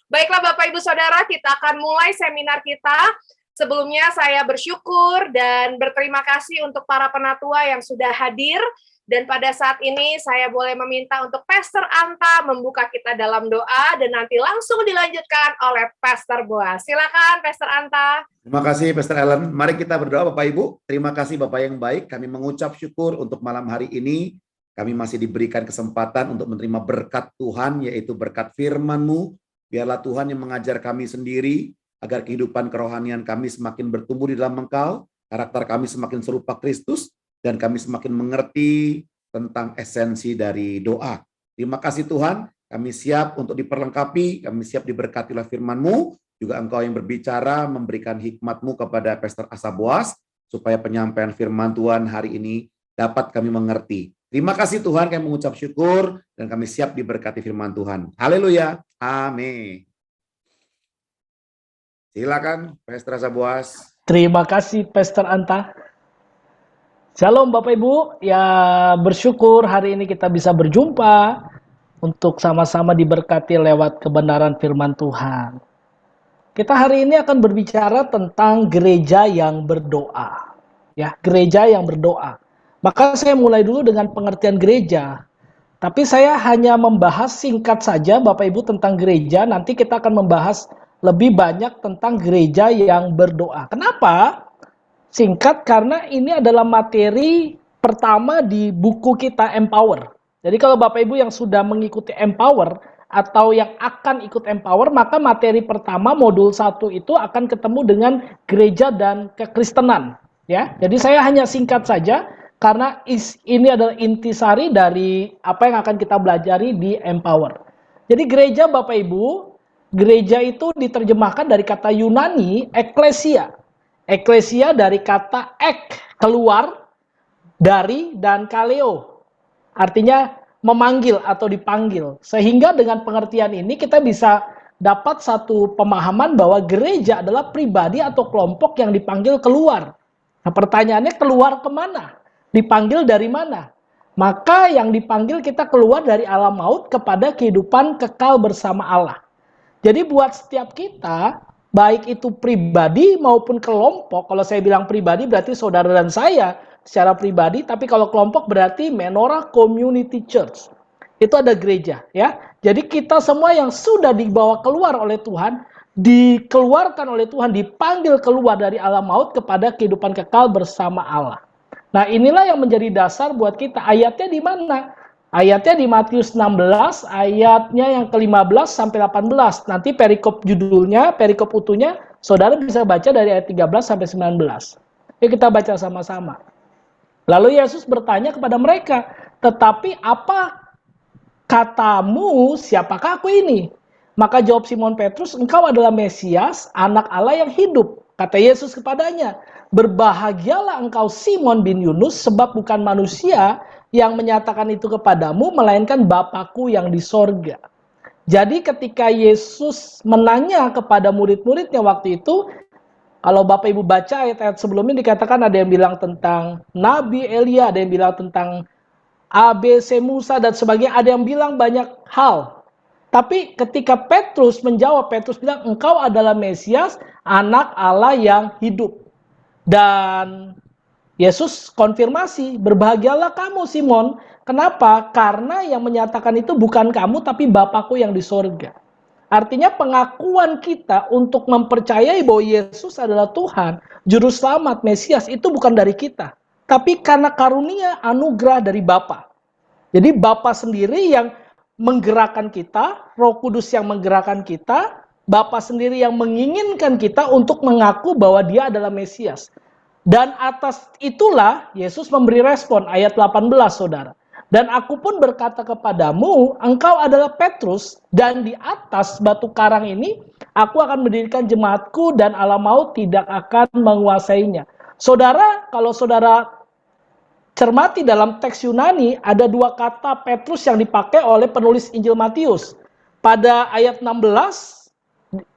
Baiklah Bapak Ibu Saudara, kita akan mulai seminar kita. Sebelumnya saya bersyukur dan berterima kasih untuk para penatua yang sudah hadir. Dan pada saat ini saya boleh meminta untuk Pastor Anta membuka kita dalam doa dan nanti langsung dilanjutkan oleh Pastor Boas. Silakan Pastor Anta. Terima kasih Pastor Ellen. Mari kita berdoa Bapak Ibu. Terima kasih Bapak yang baik. Kami mengucap syukur untuk malam hari ini. Kami masih diberikan kesempatan untuk menerima berkat Tuhan, yaitu berkat firman-Mu. Biarlah Tuhan yang mengajar kami sendiri, agar kehidupan kerohanian kami semakin bertumbuh di dalam Engkau, karakter kami semakin serupa Kristus, dan kami semakin mengerti tentang esensi dari doa. Terima kasih Tuhan, kami siap untuk diperlengkapi, kami siap diberkati oleh firman-Mu, juga Engkau yang berbicara, memberikan hikmat-Mu kepada Pastor Asa Boas, supaya penyampaian firman Tuhan hari ini dapat kami mengerti. Terima kasih Tuhan, kami mengucap syukur, dan kami siap diberkati firman Tuhan. Haleluya, amin. Silakan Pastor Asa Boas. Terima kasih Pastor Anta. Shalom Bapak Ibu, ya bersyukur hari ini kita bisa berjumpa untuk sama-sama diberkati lewat kebenaran firman Tuhan. Kita hari ini akan berbicara tentang gereja yang berdoa. Ya, gereja yang berdoa. Maka saya mulai dulu dengan pengertian gereja. Tapi saya hanya membahas singkat saja Bapak Ibu tentang gereja, nanti kita akan membahas lebih banyak tentang gereja yang berdoa. Kenapa? Singkat karena ini adalah materi pertama di buku kita Empower. Jadi kalau Bapak Ibu yang sudah mengikuti Empower atau yang akan ikut Empower, maka materi pertama modul 1 itu akan ketemu dengan gereja dan kekristenan. Ya, jadi saya hanya singkat saja karena ini adalah intisari dari apa yang akan kita pelajari di Empower. Jadi gereja Bapak Ibu, gereja itu diterjemahkan dari kata Yunani eklesia. Eklesia dari kata keluar, dari, dan kaleo. Artinya memanggil atau dipanggil. Sehingga dengan pengertian ini kita bisa dapat satu pemahaman bahwa gereja adalah pribadi atau kelompok yang dipanggil keluar. Nah pertanyaannya keluar kemana? Dipanggil dari mana? Maka yang dipanggil kita keluar dari alam maut kepada kehidupan kekal bersama Allah. Jadi buat setiap kita, baik itu pribadi maupun kelompok, kalau saya bilang pribadi berarti saudara dan saya secara pribadi, tapi kalau kelompok berarti Menorah Community Church. Itu ada gereja, ya. Jadi kita semua yang sudah dibawa keluar oleh Tuhan, dikeluarkan oleh Tuhan, dipanggil keluar dari alam maut kepada kehidupan kekal bersama Allah. Nah, inilah yang menjadi dasar buat kita. Ayatnya di mana? Ayatnya di Matius 16, ayatnya yang ke-15 sampai 18. Nanti perikop judulnya, perikop utuhnya, saudara bisa baca dari ayat 13 sampai 19. Yuk kita baca sama-sama. Lalu Yesus bertanya kepada mereka, tetapi apa katamu, siapakah aku ini? Maka jawab Simon Petrus, engkau adalah Mesias, anak Allah yang hidup. Kata Yesus kepadanya, berbahagialah engkau Simon bin Yunus, sebab bukan manusia yang menyatakan itu kepadamu, melainkan Bapakku yang di sorga. Jadi ketika Yesus menanya kepada murid-muridnya waktu itu, kalau Bapak Ibu baca ayat-ayat sebelumnya dikatakan ada yang bilang tentang Nabi Elia, ada yang bilang tentang ABC Musa dan sebagainya, ada yang bilang banyak hal. Tapi ketika Petrus menjawab, Petrus bilang, engkau adalah Mesias, anak Allah yang hidup. Dan Yesus konfirmasi, berbahagialah kamu Simon. Kenapa? Karena yang menyatakan itu bukan kamu, tapi Bapakku yang di sorga. Artinya pengakuan kita untuk mempercayai bahwa Yesus adalah Tuhan, Juru Selamat, Mesias, itu bukan dari kita. Tapi karena karunia anugerah dari Bapa. Jadi Bapa sendiri yang menggerakkan kita, Roh Kudus yang menggerakkan kita, Bapa sendiri yang menginginkan kita untuk mengaku bahwa Dia adalah Mesias. Dan atas itulah Yesus memberi respon, ayat 18 saudara. Dan aku pun berkata kepadamu, engkau adalah Petrus, dan di atas batu karang ini, aku akan mendirikan jemaatku, dan alam maut tidak akan menguasainya. Saudara, kalau saudara cermati dalam teks Yunani, ada dua kata Petrus yang dipakai oleh penulis Injil Matius. Pada ayat 16,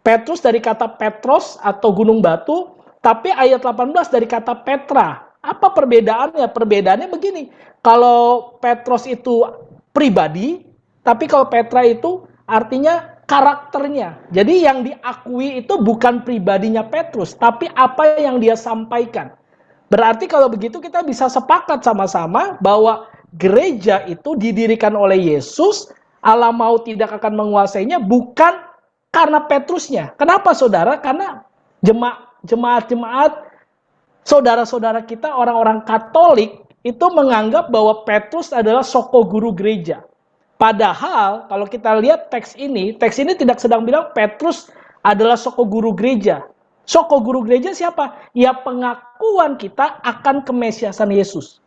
Petrus dari kata Petros atau gunung batu, tapi ayat 18 dari kata Petra. Apa perbedaannya? Perbedaannya begini, kalau Petros itu pribadi, tapi kalau Petra itu artinya karakternya. Jadi yang diakui itu bukan pribadinya Petrus, tapi apa yang dia sampaikan. Berarti kalau begitu kita bisa sepakat sama-sama bahwa gereja itu didirikan oleh Yesus, alam maut tidak akan menguasainya bukan karena Petrusnya. Kenapa saudara? Karena jemaat-jemaat saudara-saudara kita orang-orang Katolik itu menganggap bahwa Petrus adalah soko guru gereja. Padahal kalau kita lihat teks ini tidak sedang bilang Petrus adalah soko guru gereja. Soko guru gereja siapa? Ya pengakuan kita akan kemesiasan Yesus.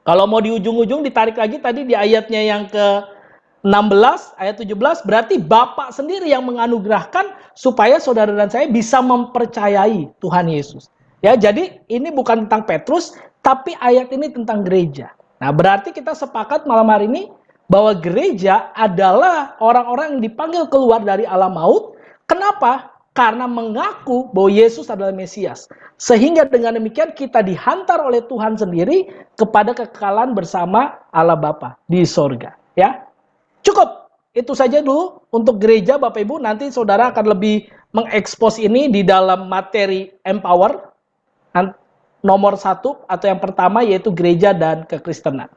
Kalau mau di ujung-ujung ditarik lagi tadi di ayatnya yang ke-16, ayat 17, berarti Bapa sendiri yang menganugerahkan supaya saudara dan saya bisa mempercayai Tuhan Yesus. Ya, jadi ini bukan tentang Petrus, tapi ayat ini tentang gereja. Nah, berarti kita sepakat malam hari ini bahwa gereja adalah orang-orang yang dipanggil keluar dari alam maut. Kenapa? Karena mengaku bahwa Yesus adalah Mesias. Sehingga dengan demikian kita dihantar oleh Tuhan sendiri kepada kekekalan bersama Allah Bapa di sorga. Ya, cukup. Itu saja dulu untuk gereja Bapak Ibu. Nanti saudara akan lebih mengekspos ini di dalam materi Empower. Nomor 1 atau yang pertama yaitu gereja dan kekristenan.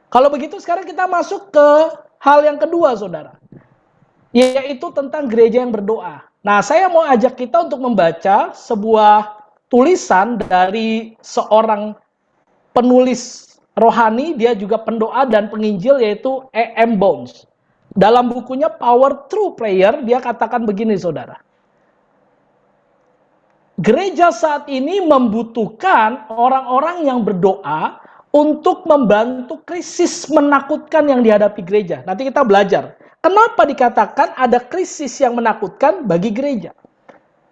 Kalau begitu sekarang kita masuk ke hal yang kedua saudara. Yaitu tentang gereja yang berdoa. Nah, saya mau ajak kita untuk membaca sebuah tulisan dari seorang penulis rohani, dia juga pendoa dan penginjil yaitu E.M. Bounds. Dalam bukunya Power Through Prayer, dia katakan begini saudara. Gereja saat ini membutuhkan orang-orang yang berdoa untuk membantu krisis menakutkan yang dihadapi gereja. Nanti kita belajar. Kenapa dikatakan ada krisis yang menakutkan bagi gereja?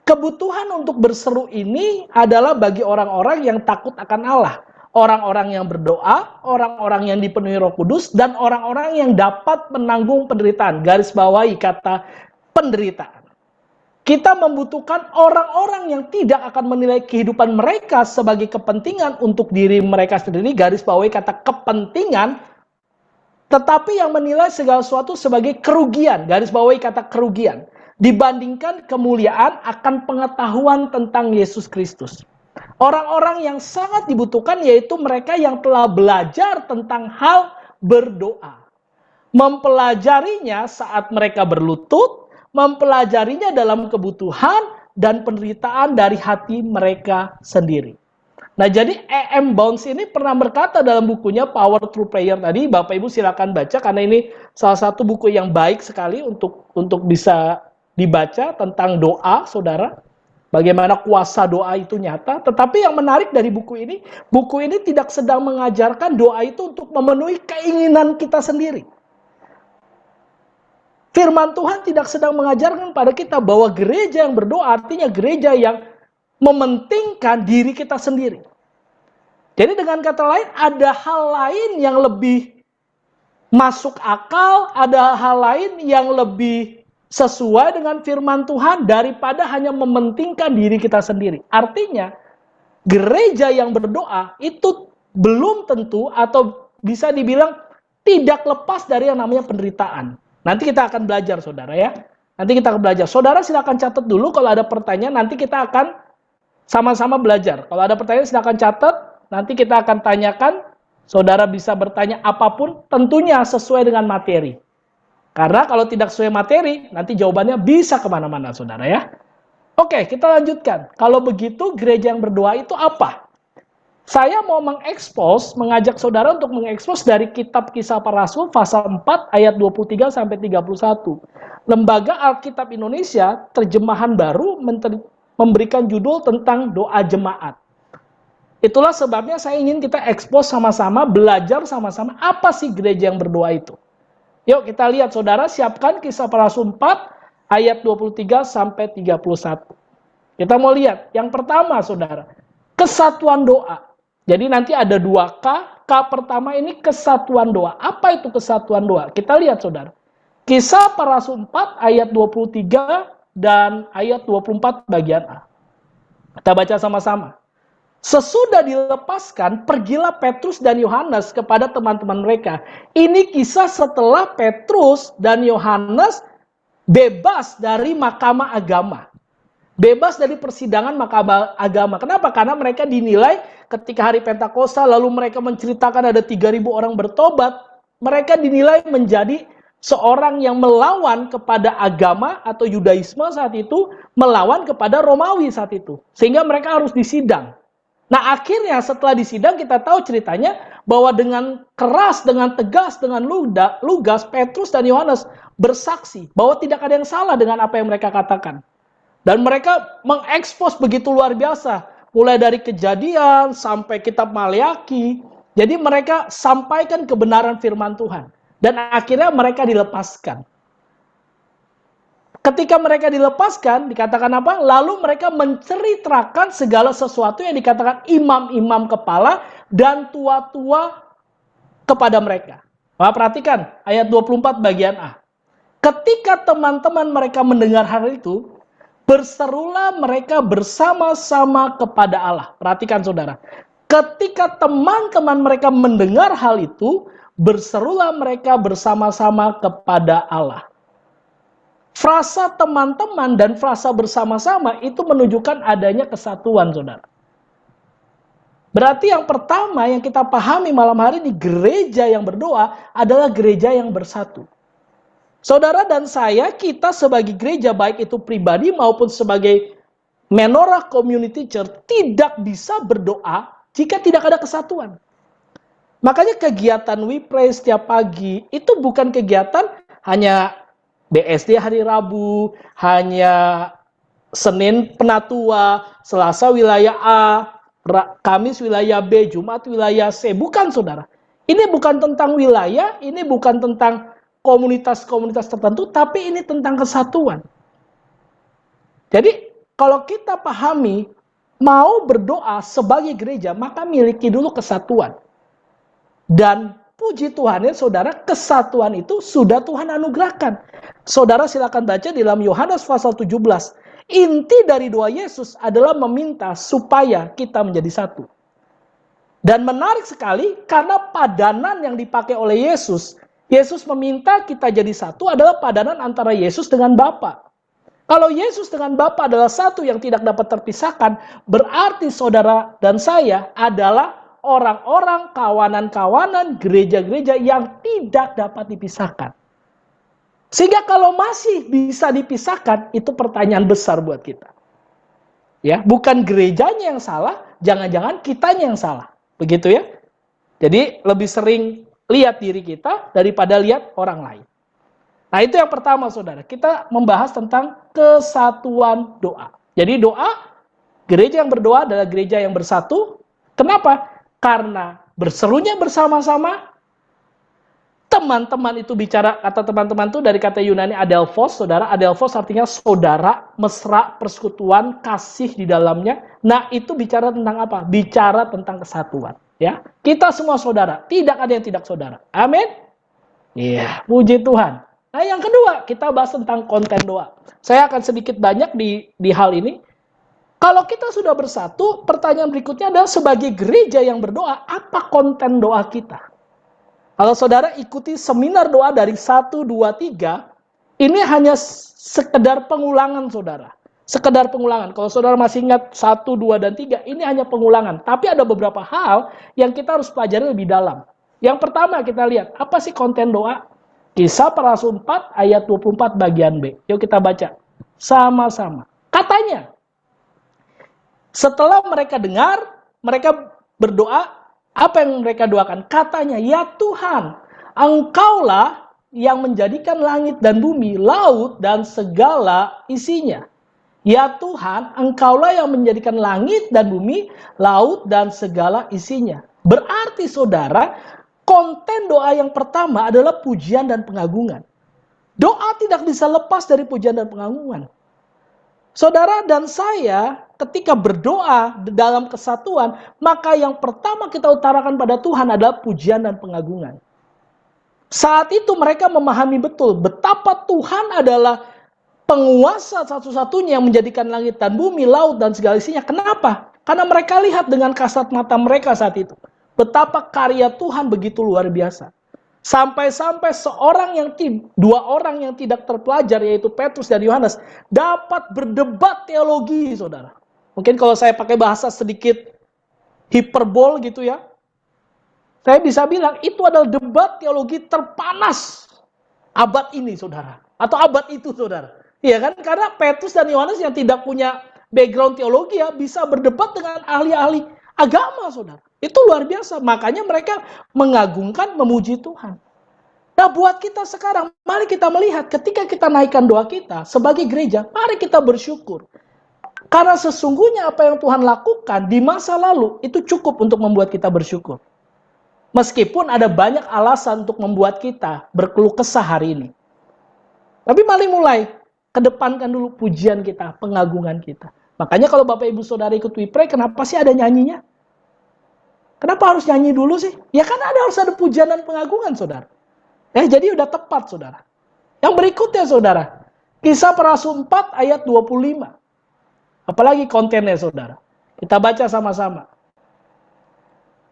Kebutuhan untuk berseru ini adalah bagi orang-orang yang takut akan Allah. Orang-orang yang berdoa, orang-orang yang dipenuhi Roh Kudus, dan orang-orang yang dapat menanggung penderitaan. Garis bawahi kata penderitaan. Kita membutuhkan orang-orang yang tidak akan menilai kehidupan mereka sebagai kepentingan untuk diri mereka sendiri, garis bawahi kata kepentingan, tetapi yang menilai segala sesuatu sebagai kerugian, garis bawahi kata kerugian, dibandingkan kemuliaan akan pengetahuan tentang Yesus Kristus. Orang-orang yang sangat dibutuhkan yaitu mereka yang telah belajar tentang hal berdoa. Mempelajarinya saat mereka berlutut, mempelajarinya dalam kebutuhan dan penderitaan dari hati mereka sendiri. Nah, jadi E.M. Bounds ini pernah berkata dalam bukunya Power Through Prayer tadi, Bapak Ibu silakan baca karena ini salah satu buku yang baik sekali untuk bisa dibaca tentang doa, saudara. Bagaimana kuasa doa itu nyata. Tetapi yang menarik dari buku ini tidak sedang mengajarkan doa itu untuk memenuhi keinginan kita sendiri. Firman Tuhan tidak sedang mengajarkan pada kita bahwa gereja yang berdoa artinya gereja yang mementingkan diri kita sendiri. Jadi dengan kata lain, ada hal lain yang lebih masuk akal, ada hal lain yang lebih sesuai dengan firman Tuhan daripada hanya mementingkan diri kita sendiri. Artinya, gereja yang berdoa itu belum tentu atau bisa dibilang tidak lepas dari yang namanya penderitaan. Nanti kita akan belajar, saudara ya. Nanti kita akan belajar. Saudara silakan catat dulu kalau ada pertanyaan. Nanti kita akan sama-sama belajar. Kalau ada pertanyaan silakan catat. Nanti kita akan tanyakan. Saudara bisa bertanya apapun. Tentunya sesuai dengan materi. Karena kalau tidak sesuai materi, nanti jawabannya bisa kemana-mana, saudara ya. Oke, kita lanjutkan. Kalau begitu, gereja yang berdoa itu apa? Saya mau mengajak saudara untuk mengekspos dari kitab Kisah Para Rasul pasal 4 ayat 23 sampai 31. Lembaga Alkitab Indonesia terjemahan baru memberikan judul tentang doa jemaat. Itulah sebabnya saya ingin kita ekspos sama-sama, belajar sama-sama apa sih gereja yang berdoa itu. Yuk kita lihat saudara, siapkan Kisah Para Rasul 4 ayat 23 sampai 31. Kita mau lihat, yang pertama saudara, kesatuan doa. Jadi nanti ada 2 K. K pertama ini kesatuan doa. Apa itu kesatuan doa? Kita lihat saudara. Kisah Para Rasul 4 ayat 23 dan ayat 24 bagian A. Kita baca sama-sama. Sesudah dilepaskan, pergilah Petrus dan Yohanes kepada teman-teman mereka. Ini kisah setelah Petrus dan Yohanes bebas dari mahkamah agama. Bebas dari persidangan mahkamah agama. Kenapa? Karena mereka dinilai ketika hari Pentakosta, lalu mereka menceritakan ada 3.000 orang bertobat, mereka dinilai menjadi seorang yang melawan kepada agama atau Yudaisme saat itu, melawan kepada Romawi saat itu. Sehingga mereka harus disidang. Nah akhirnya setelah disidang kita tahu ceritanya bahwa dengan keras, dengan tegas, dengan lugas, Petrus dan Yohanes bersaksi bahwa tidak ada yang salah dengan apa yang mereka katakan. Dan mereka mengekspos begitu luar biasa. Mulai dari Kejadian sampai kitab Maleaki. Jadi mereka sampaikan kebenaran firman Tuhan. Dan akhirnya mereka dilepaskan. Ketika mereka dilepaskan, dikatakan apa? Lalu mereka menceritakan segala sesuatu yang dikatakan imam-imam kepala dan tua-tua kepada mereka. Nah, perhatikan ayat 24 bagian A. Ketika teman-teman mereka mendengar hal itu, berserulah mereka bersama-sama kepada Allah. Perhatikan saudara. Ketika teman-teman mereka mendengar hal itu, berserulah mereka bersama-sama kepada Allah. Frasa teman-teman dan frasa bersama-sama itu menunjukkan adanya kesatuan, saudara. Berarti yang pertama yang kita pahami malam hari ini, gereja yang berdoa adalah gereja yang bersatu. Saudara dan saya, kita sebagai gereja, baik itu pribadi maupun sebagai Menorah Community Church, tidak bisa berdoa jika tidak ada kesatuan. Makanya kegiatan We Pray setiap pagi, itu bukan kegiatan hanya BSD hari Rabu, hanya Senin Penatua, Selasa wilayah A, Kamis wilayah B, Jumat wilayah C. Bukan, saudara. Ini bukan tentang wilayah, ini bukan tentang komunitas-komunitas tertentu, tapi ini tentang kesatuan. Jadi, kalau kita pahami, mau berdoa sebagai gereja, maka miliki dulu kesatuan. Dan puji Tuhan ya, saudara, kesatuan itu sudah Tuhan anugerahkan. Saudara silakan baca di dalam Yohanes pasal 17. Inti dari doa Yesus adalah meminta supaya kita menjadi satu. Dan menarik sekali, karena padanan yang dipakai oleh Yesus, Yesus meminta kita jadi satu adalah padanan antara Yesus dengan Bapa. Kalau Yesus dengan Bapa adalah satu yang tidak dapat terpisahkan, berarti saudara dan saya adalah orang-orang, kawanan-kawanan, gereja-gereja yang tidak dapat dipisahkan. Sehingga kalau masih bisa dipisahkan, itu pertanyaan besar buat kita. Ya, bukan gerejanya yang salah, jangan-jangan kitanya yang salah. Begitu ya. Jadi lebih sering lihat diri kita daripada lihat orang lain. Nah itu yang pertama saudara, kita membahas tentang kesatuan doa. Jadi doa, gereja yang berdoa adalah gereja yang bersatu. Kenapa? Karena berserunya bersama-sama, teman-teman itu bicara, kata teman-teman itu dari kata Yunani adelphos, saudara. Adelphos artinya saudara, mesra, persekutuan, kasih di dalamnya. Nah itu bicara tentang apa? Bicara tentang kesatuan. Ya, kita semua saudara, tidak ada yang tidak saudara. Amin. Iya, puji Tuhan. Nah, yang kedua, kita bahas tentang konten doa. Saya akan sedikit banyak di hal ini. Kalau kita sudah bersatu, pertanyaan berikutnya adalah sebagai gereja yang berdoa, apa konten doa kita? Kalau saudara ikuti seminar doa dari 1, 2, 3, ini hanya sekedar pengulangan saudara. Sekedar pengulangan. Kalau saudara masih ingat 1, 2, dan 3, ini hanya pengulangan. Tapi ada beberapa hal yang kita harus pelajari lebih dalam. Yang pertama kita lihat, apa sih konten doa? Kisah Para Rasul 4 ayat 24 bagian B. Yuk kita baca. Sama-sama. Katanya, setelah mereka dengar, mereka berdoa, apa yang mereka doakan? Katanya, ya Tuhan, Engkaulah yang menjadikan langit dan bumi, laut, dan segala isinya. Ya Tuhan, Engkaulah yang menjadikan langit dan bumi, laut, dan segala isinya. Berarti saudara, konten doa yang pertama adalah pujian dan pengagungan. Doa tidak bisa lepas dari pujian dan pengagungan. Saudara dan saya ketika berdoa dalam kesatuan, maka yang pertama kita utarakan pada Tuhan adalah pujian dan pengagungan. Saat itu mereka memahami betul betapa Tuhan adalah penguasa satu-satunya yang menjadikan langit dan bumi, laut, dan segala isinya. Kenapa? Karena mereka lihat dengan kasat mata mereka saat itu. Betapa karya Tuhan begitu luar biasa. Sampai-sampai dua orang yang tidak terpelajar, yaitu Petrus dan Yohanes, dapat berdebat teologi, saudara. Mungkin kalau saya pakai bahasa sedikit hiperbol gitu ya, saya bisa bilang itu adalah debat teologi terpanas abad ini, saudara. Atau abad itu, saudara. Iya kan? Karena Petrus dan Yohanes yang tidak punya background teologi ya, bisa berdebat dengan ahli-ahli agama, saudara. Itu luar biasa. Makanya mereka mengagungkan, memuji Tuhan. Nah, buat kita sekarang, mari kita melihat ketika kita naikkan doa kita sebagai gereja, mari kita bersyukur. Karena sesungguhnya apa yang Tuhan lakukan di masa lalu itu cukup untuk membuat kita bersyukur. Meskipun ada banyak alasan untuk membuat kita berkeluh kesah hari ini. Tapi mari mulai kedepankan dulu pujian kita, pengagungan kita. Makanya kalau Bapak Ibu Saudara ikut We Pray, kenapa sih ada nyanyinya? Kenapa harus nyanyi dulu sih? Ya kan harus ada pujian dan pengagungan, saudara. Jadi udah tepat, saudara. Yang berikutnya, saudara. Kisah Para Rasul 4 ayat 25. Apalagi kontennya, saudara. Kita baca sama-sama.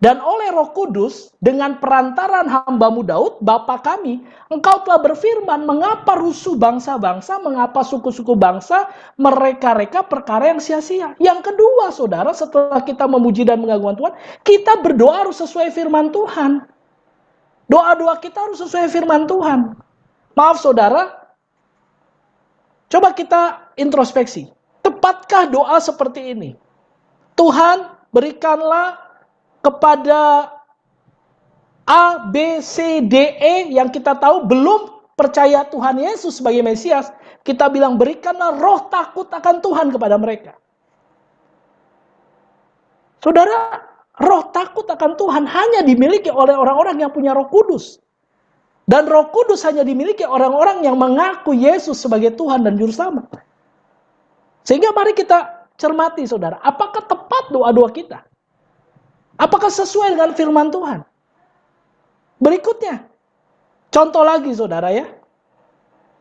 Dan oleh Roh Kudus, dengan perantaran hamba-Mu Daud, Bapa kami, Engkau telah berfirman, mengapa rusuh bangsa-bangsa, mengapa suku-suku bangsa mereka-reka perkara yang sia-sia. Yang kedua, saudara, setelah kita memuji dan mengagungkan Tuhan, kita berdoa harus sesuai firman Tuhan. Doa-doa kita harus sesuai firman Tuhan. Maaf, saudara, coba kita introspeksi. Tepatkah doa seperti ini? Tuhan, berikanlah kepada A, B, C, D, E yang kita tahu belum percaya Tuhan Yesus sebagai Mesias, kita bilang berikanlah roh takut akan Tuhan kepada mereka. Saudara, roh takut akan Tuhan hanya dimiliki oleh orang-orang yang punya Roh Kudus. Dan Roh Kudus hanya dimiliki orang-orang yang mengaku Yesus sebagai Tuhan dan Juru Selamat. Sehingga mari kita cermati, saudara, apakah tepat doa-doa kita? Apakah sesuai dengan firman Tuhan? Berikutnya, contoh lagi, saudara ya.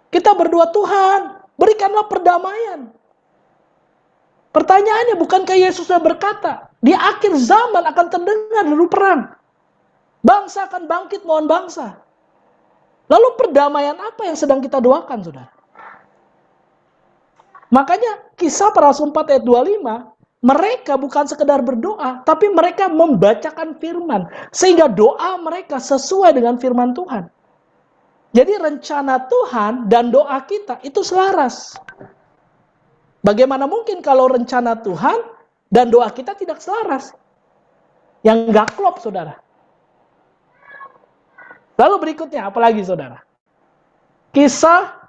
Kita berdoa, Tuhan, berikanlah perdamaian. Pertanyaannya, bukankah Yesus sudah berkata, di akhir zaman akan terdengar deru perang. Bangsa akan bangkit melawan bangsa. Lalu perdamaian apa yang sedang kita doakan, saudara? Makanya Kisah Para Rasul 4 ayat 25, mereka bukan sekedar berdoa, tapi mereka membacakan firman. Sehingga doa mereka sesuai dengan firman Tuhan. Jadi rencana Tuhan dan doa kita itu selaras. Bagaimana mungkin kalau rencana Tuhan dan doa kita tidak selaras? Yang nggak klop, saudara. Lalu berikutnya, apalagi, saudara? Kisah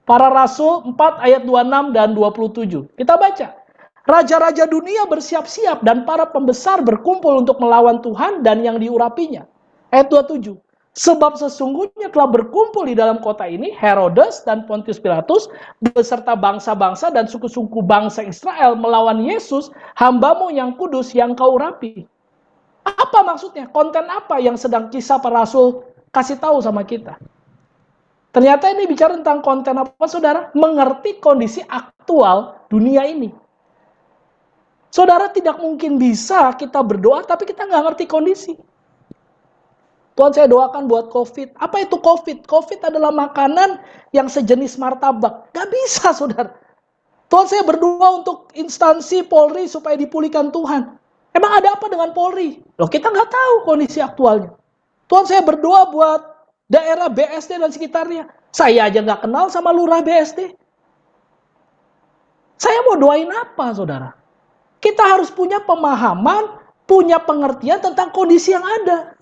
Para Rasul 4 ayat 26 dan 27. Kita baca. Raja-raja dunia bersiap-siap dan para pembesar berkumpul untuk melawan Tuhan dan yang diurapinya. Ayat 27. Sebab sesungguhnya telah berkumpul di dalam kota ini Herodes dan Pontius Pilatus beserta bangsa-bangsa dan suku-suku bangsa Israel melawan Yesus, hamba-Mu yang kudus yang Kau urapi. Apa maksudnya? Konten apa yang sedang Kisah Para Rasul kasih tahu sama kita? Ternyata ini bicara tentang konten apa, saudara? Mengerti kondisi aktual dunia ini. Saudara, tidak mungkin bisa kita berdoa tapi kita nggak ngerti kondisi. Tuhan, saya doakan buat COVID. Apa itu COVID? COVID adalah makanan yang sejenis martabak. Gak bisa, saudara. Tuhan, saya berdoa untuk instansi Polri supaya dipulihkan Tuhan. Emang ada apa dengan Polri? Loh, kita nggak tahu kondisi aktualnya. Tuhan, saya berdoa buat daerah BSD dan sekitarnya. Saya aja nggak kenal sama lurah BSD. Saya mau doain apa, saudara? Kita harus punya pemahaman, punya pengertian tentang kondisi yang ada.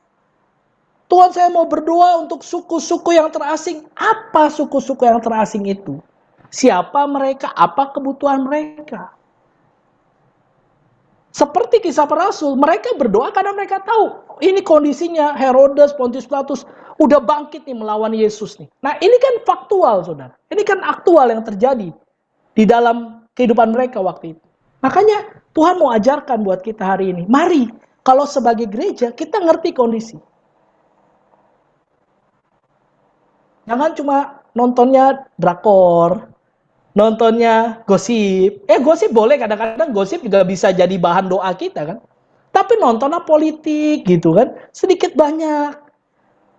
Tuhan, saya mau berdoa untuk suku-suku yang terasing. Apa suku-suku yang terasing itu? Siapa mereka? Apa kebutuhan mereka? Seperti Kisah Para Rasul, mereka berdoa karena mereka tahu ini kondisinya Herodes, Pontius Pilatus udah bangkit nih melawan Yesus nih. Nah, ini kan faktual, saudara. Ini kan aktual yang terjadi di dalam kehidupan mereka waktu itu. Makanya Tuhan mau ajarkan buat kita hari ini. Mari, kalau sebagai gereja kita ngerti kondisi. Jangan cuma nontonnya drakor, nontonnya gosip. Gosip boleh, kadang-kadang gosip juga bisa jadi bahan doa kita kan. Tapi nontonnya politik gitu kan, sedikit banyak.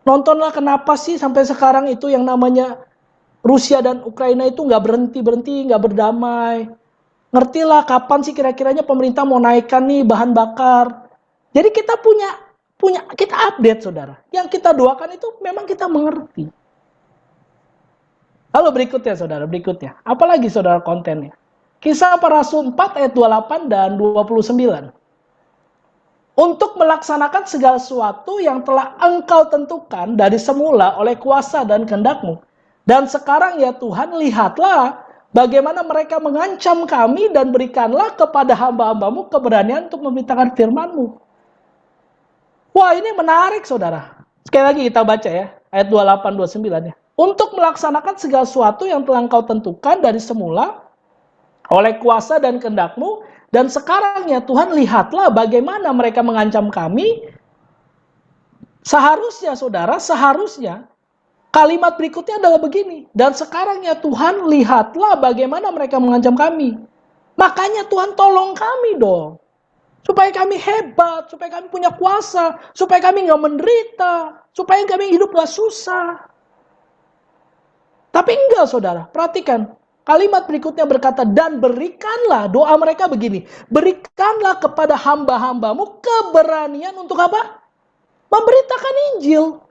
Nontonlah kenapa sih sampai sekarang itu yang namanya Rusia dan Ukraina itu nggak berhenti-berhenti, nggak berdamai. Ngertilah kapan sih kira-kiranya pemerintah mau naikkan nih bahan bakar. Jadi kita kita update, saudara. Yang kita doakan itu memang kita mengerti. Lalu berikutnya, saudara, berikutnya. Apalagi, saudara, kontennya? Kisah Para Rasul 4 ayat 28 dan 29. Untuk melaksanakan segala sesuatu yang telah engkau tentukan dari semula oleh kuasa dan kehendak-Mu. Dan sekarang ya Tuhan, lihatlah bagaimana mereka mengancam kami dan berikanlah kepada hamba-hamba-Mu keberanian untuk memberitakan firman-Mu. Wah, ini menarik, saudara. Sekali lagi kita baca ya, ayat 28-29 ya. Untuk melaksanakan segala sesuatu yang telah engkau tentukan dari semula oleh kuasa dan kehendak-Mu. Dan sekarang ya Tuhan, lihatlah bagaimana mereka mengancam kami. Seharusnya, saudara, seharusnya kalimat berikutnya adalah begini. Dan sekarang ya Tuhan, lihatlah bagaimana mereka mengancam kami. Makanya Tuhan tolong kami dong. Supaya kami hebat, supaya kami punya kuasa, supaya kami nggak menderita, supaya kami hidup nggak susah. Tapi enggak, saudara. Perhatikan. Kalimat berikutnya berkata, dan berikanlah, doa mereka begini, berikanlah kepada hamba-hamba-Mu keberanian untuk apa? Memberitakan Injil.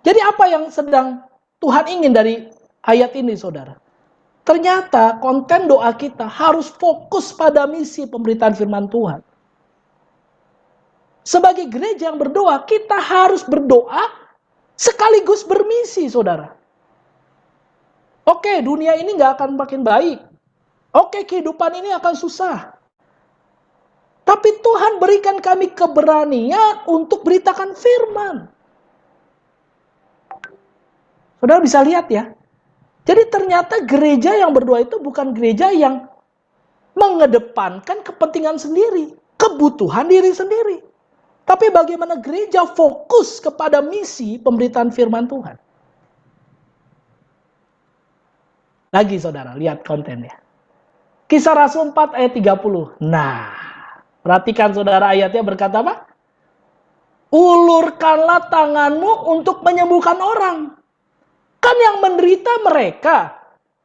Jadi apa yang sedang Tuhan ingin dari ayat ini, saudara? Ternyata konten doa kita harus fokus pada misi pemberitaan firman Tuhan. Sebagai gereja yang berdoa, kita harus berdoa sekaligus bermisi, saudara. Oke, dunia ini nggak akan makin baik. Oke, kehidupan ini akan susah. Tapi Tuhan berikan kami keberanian untuk beritakan firman. Saudara bisa lihat ya. Jadi ternyata gereja yang berdoa itu bukan gereja yang mengedepankan kepentingan sendiri, kebutuhan diri sendiri. Tapi bagaimana gereja fokus kepada misi pemberitaan firman Tuhan. Lagi, saudara, lihat kontennya. Kisah Rasul 4 ayat 30. Nah, perhatikan, saudara, ayatnya berkata apa? Ulurkanlah tanganmu untuk menyembuhkan orang. Kan yang menderita mereka.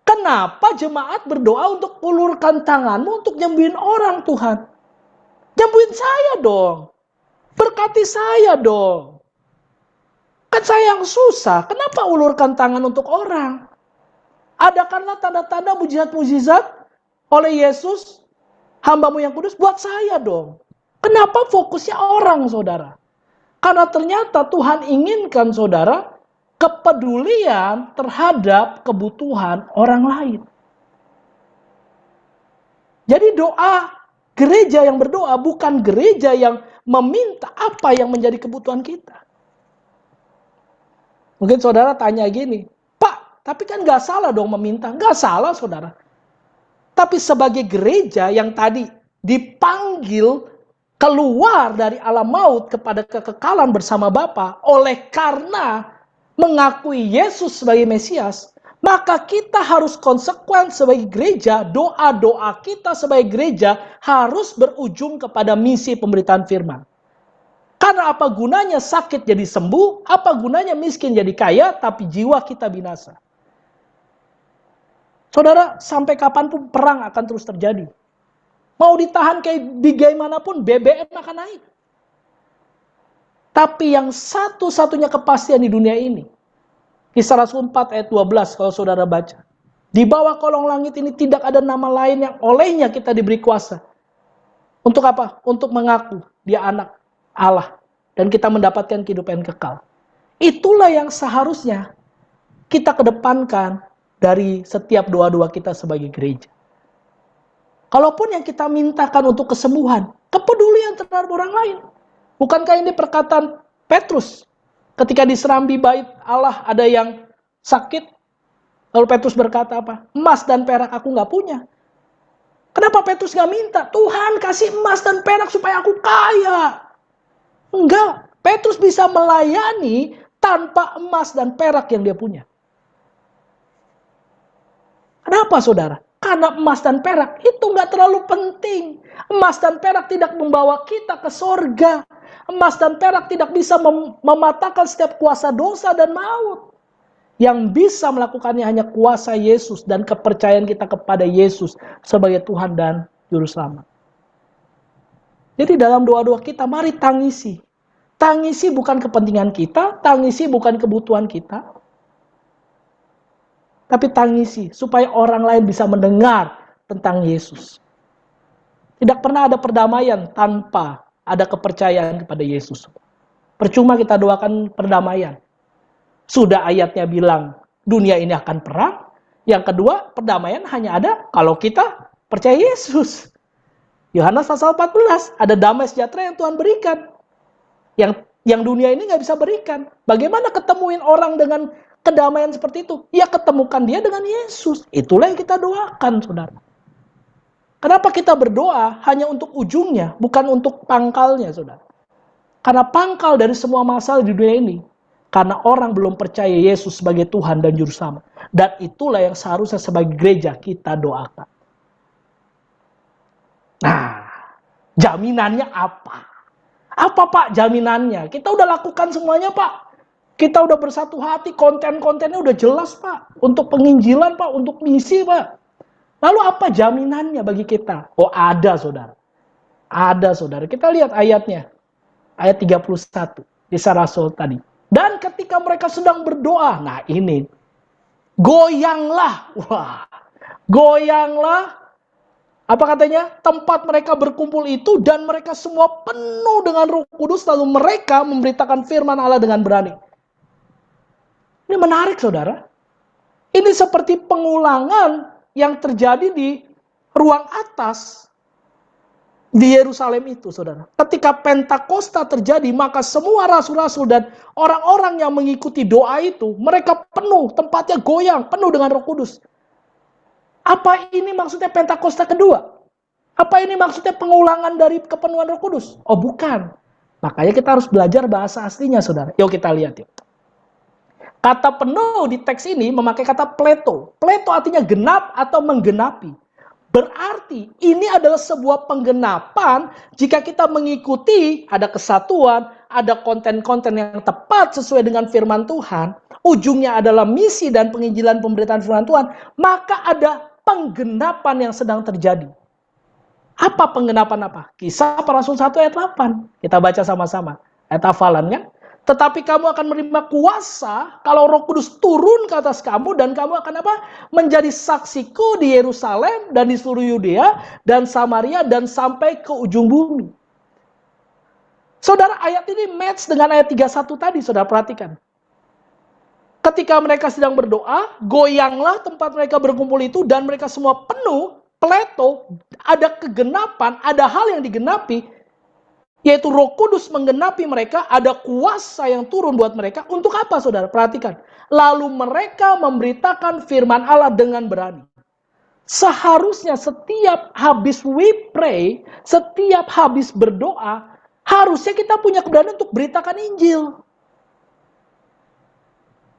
Kenapa jemaat berdoa untuk ulurkan tanganmu untuk nyembuhin orang, Tuhan? Nyembuhin saya dong. Berkati saya dong. Kan saya yang susah. Kenapa ulurkan tangan untuk orang? Adakanlah tanda-tanda mujizat-mujizat oleh Yesus, hamba-Mu yang kudus, buat saya dong. Kenapa fokusnya orang, saudara? Karena ternyata Tuhan inginkan, saudara, kepedulian terhadap kebutuhan orang lain. Jadi doa gereja yang berdoa bukan gereja yang meminta apa yang menjadi kebutuhan kita. Mungkin saudara tanya gini, tapi kan gak salah dong meminta. Gak salah, saudara. Tapi sebagai gereja yang tadi dipanggil keluar dari alam maut kepada kekekalan bersama Bapa, oleh karena mengakui Yesus sebagai Mesias, maka kita harus konsekuen sebagai gereja, doa-doa kita sebagai gereja harus berujung kepada misi pemberitaan firman. Karena apa gunanya sakit jadi sembuh, apa gunanya miskin jadi kaya, tapi jiwa kita binasa. Saudara, sampai kapanpun perang akan terus terjadi. Mau ditahan kayak bagaimanapun, BBM akan naik. Tapi yang satu-satunya kepastian di dunia ini, Kisah Rasul 4 ayat 12 kalau saudara baca. Di bawah kolong langit ini tidak ada nama lain yang olehnya kita diberi kuasa. Untuk apa? Untuk mengaku dia anak Allah. Dan kita mendapatkan kehidupan kekal. Itulah yang seharusnya kita kedepankan dari setiap doa-doa kita sebagai gereja. Kalaupun yang kita mintakan untuk kesembuhan, kepedulian terhadap orang lain. Bukankah ini perkataan Petrus? Ketika diserambi bait Allah ada yang sakit, lalu Petrus berkata apa? Emas dan perak aku nggak punya. Kenapa Petrus nggak minta? Tuhan kasih emas dan perak supaya aku kaya. Enggak, Petrus bisa melayani tanpa emas dan perak yang dia punya. Kenapa, saudara? Karena emas dan perak itu nggak terlalu penting. Emas dan perak tidak membawa kita ke sorga. Emas dan perak tidak bisa mematahkan setiap kuasa dosa dan maut. Yang bisa melakukannya hanya kuasa Yesus dan kepercayaan kita kepada Yesus sebagai Tuhan dan Juru Selamat. Jadi dalam doa-doa kita, mari tangisi. Tangisi bukan kepentingan kita, tangisi bukan kebutuhan kita, tapi tangisi supaya orang lain bisa mendengar tentang Yesus. Tidak pernah ada perdamaian tanpa ada kepercayaan kepada Yesus. Percuma kita doakan perdamaian. Sudah ayatnya bilang dunia ini akan perang. Yang kedua, perdamaian hanya ada kalau kita percaya Yesus. Yohanes pasal 14, ada damai sejahtera yang Tuhan berikan. Yang dunia ini nggak bisa berikan. Bagaimana ketemuin orang dengan kedamaian seperti itu? Ya ketemukan dia dengan Yesus. Itulah yang kita doakan, saudara. Kenapa kita berdoa hanya untuk ujungnya, bukan untuk pangkalnya, saudara? Karena pangkal dari semua masalah di dunia ini, karena orang belum percaya Yesus sebagai Tuhan dan Juru Selamat. Dan itulah yang seharusnya sebagai gereja kita doakan. Nah, jaminannya apa? Apa Pak jaminannya? Kita udah lakukan semuanya Pak. Kita udah bersatu hati, konten-kontennya udah jelas Pak. Untuk penginjilan Pak, untuk misi Pak. Lalu apa jaminannya bagi kita? Oh ada saudara. Ada saudara. Kita lihat ayatnya. Ayat 31. Kisah Rasul tadi. Dan ketika mereka sedang berdoa. Nah ini. Goyanglah. Wah. Goyanglah. Apa katanya? Tempat mereka berkumpul itu dan mereka semua penuh dengan Roh Kudus lalu mereka memberitakan firman Allah dengan berani. Ini menarik saudara. Ini seperti pengulangan yang terjadi di ruang atas di Yerusalem itu saudara. Ketika Pentakosta terjadi maka semua rasul-rasul dan orang-orang yang mengikuti doa itu mereka penuh, tempatnya goyang, penuh dengan Roh Kudus. Apa ini maksudnya Pentakosta kedua? Apa ini maksudnya pengulangan dari kepenuhan Roh Kudus? Oh bukan. Makanya kita harus belajar bahasa aslinya saudara. Yuk kita lihat yuk. Kata penuh di teks ini memakai kata pleto. Pleto artinya genap atau menggenapi. Berarti ini adalah sebuah penggenapan jika kita mengikuti ada kesatuan, ada konten-konten yang tepat sesuai dengan firman Tuhan. Ujungnya adalah misi dan penginjilan pemberitaan firman Tuhan. Maka ada penggenapan yang sedang terjadi. Apa penggenapan apa? Kisah Para Rasul 1 ayat 8. Kita baca sama-sama. Ayat hafalan kan? Tetapi kamu akan menerima kuasa kalau Roh Kudus turun ke atas kamu dan kamu akan apa? Menjadi saksiku di Yerusalem dan di seluruh Yudea dan Samaria dan sampai ke ujung bumi. Saudara, ayat ini match dengan ayat 31 tadi, saudara perhatikan. Ketika mereka sedang berdoa, goyanglah tempat mereka berkumpul itu dan mereka semua penuh, pleto, ada kegenapan, ada hal yang digenapi, yaitu Roh Kudus menggenapi mereka, ada kuasa yang turun buat mereka. Untuk apa saudara? Perhatikan. Lalu mereka memberitakan firman Allah dengan berani. Seharusnya setiap habis we pray, setiap habis berdoa, harusnya kita punya keberanian untuk beritakan Injil.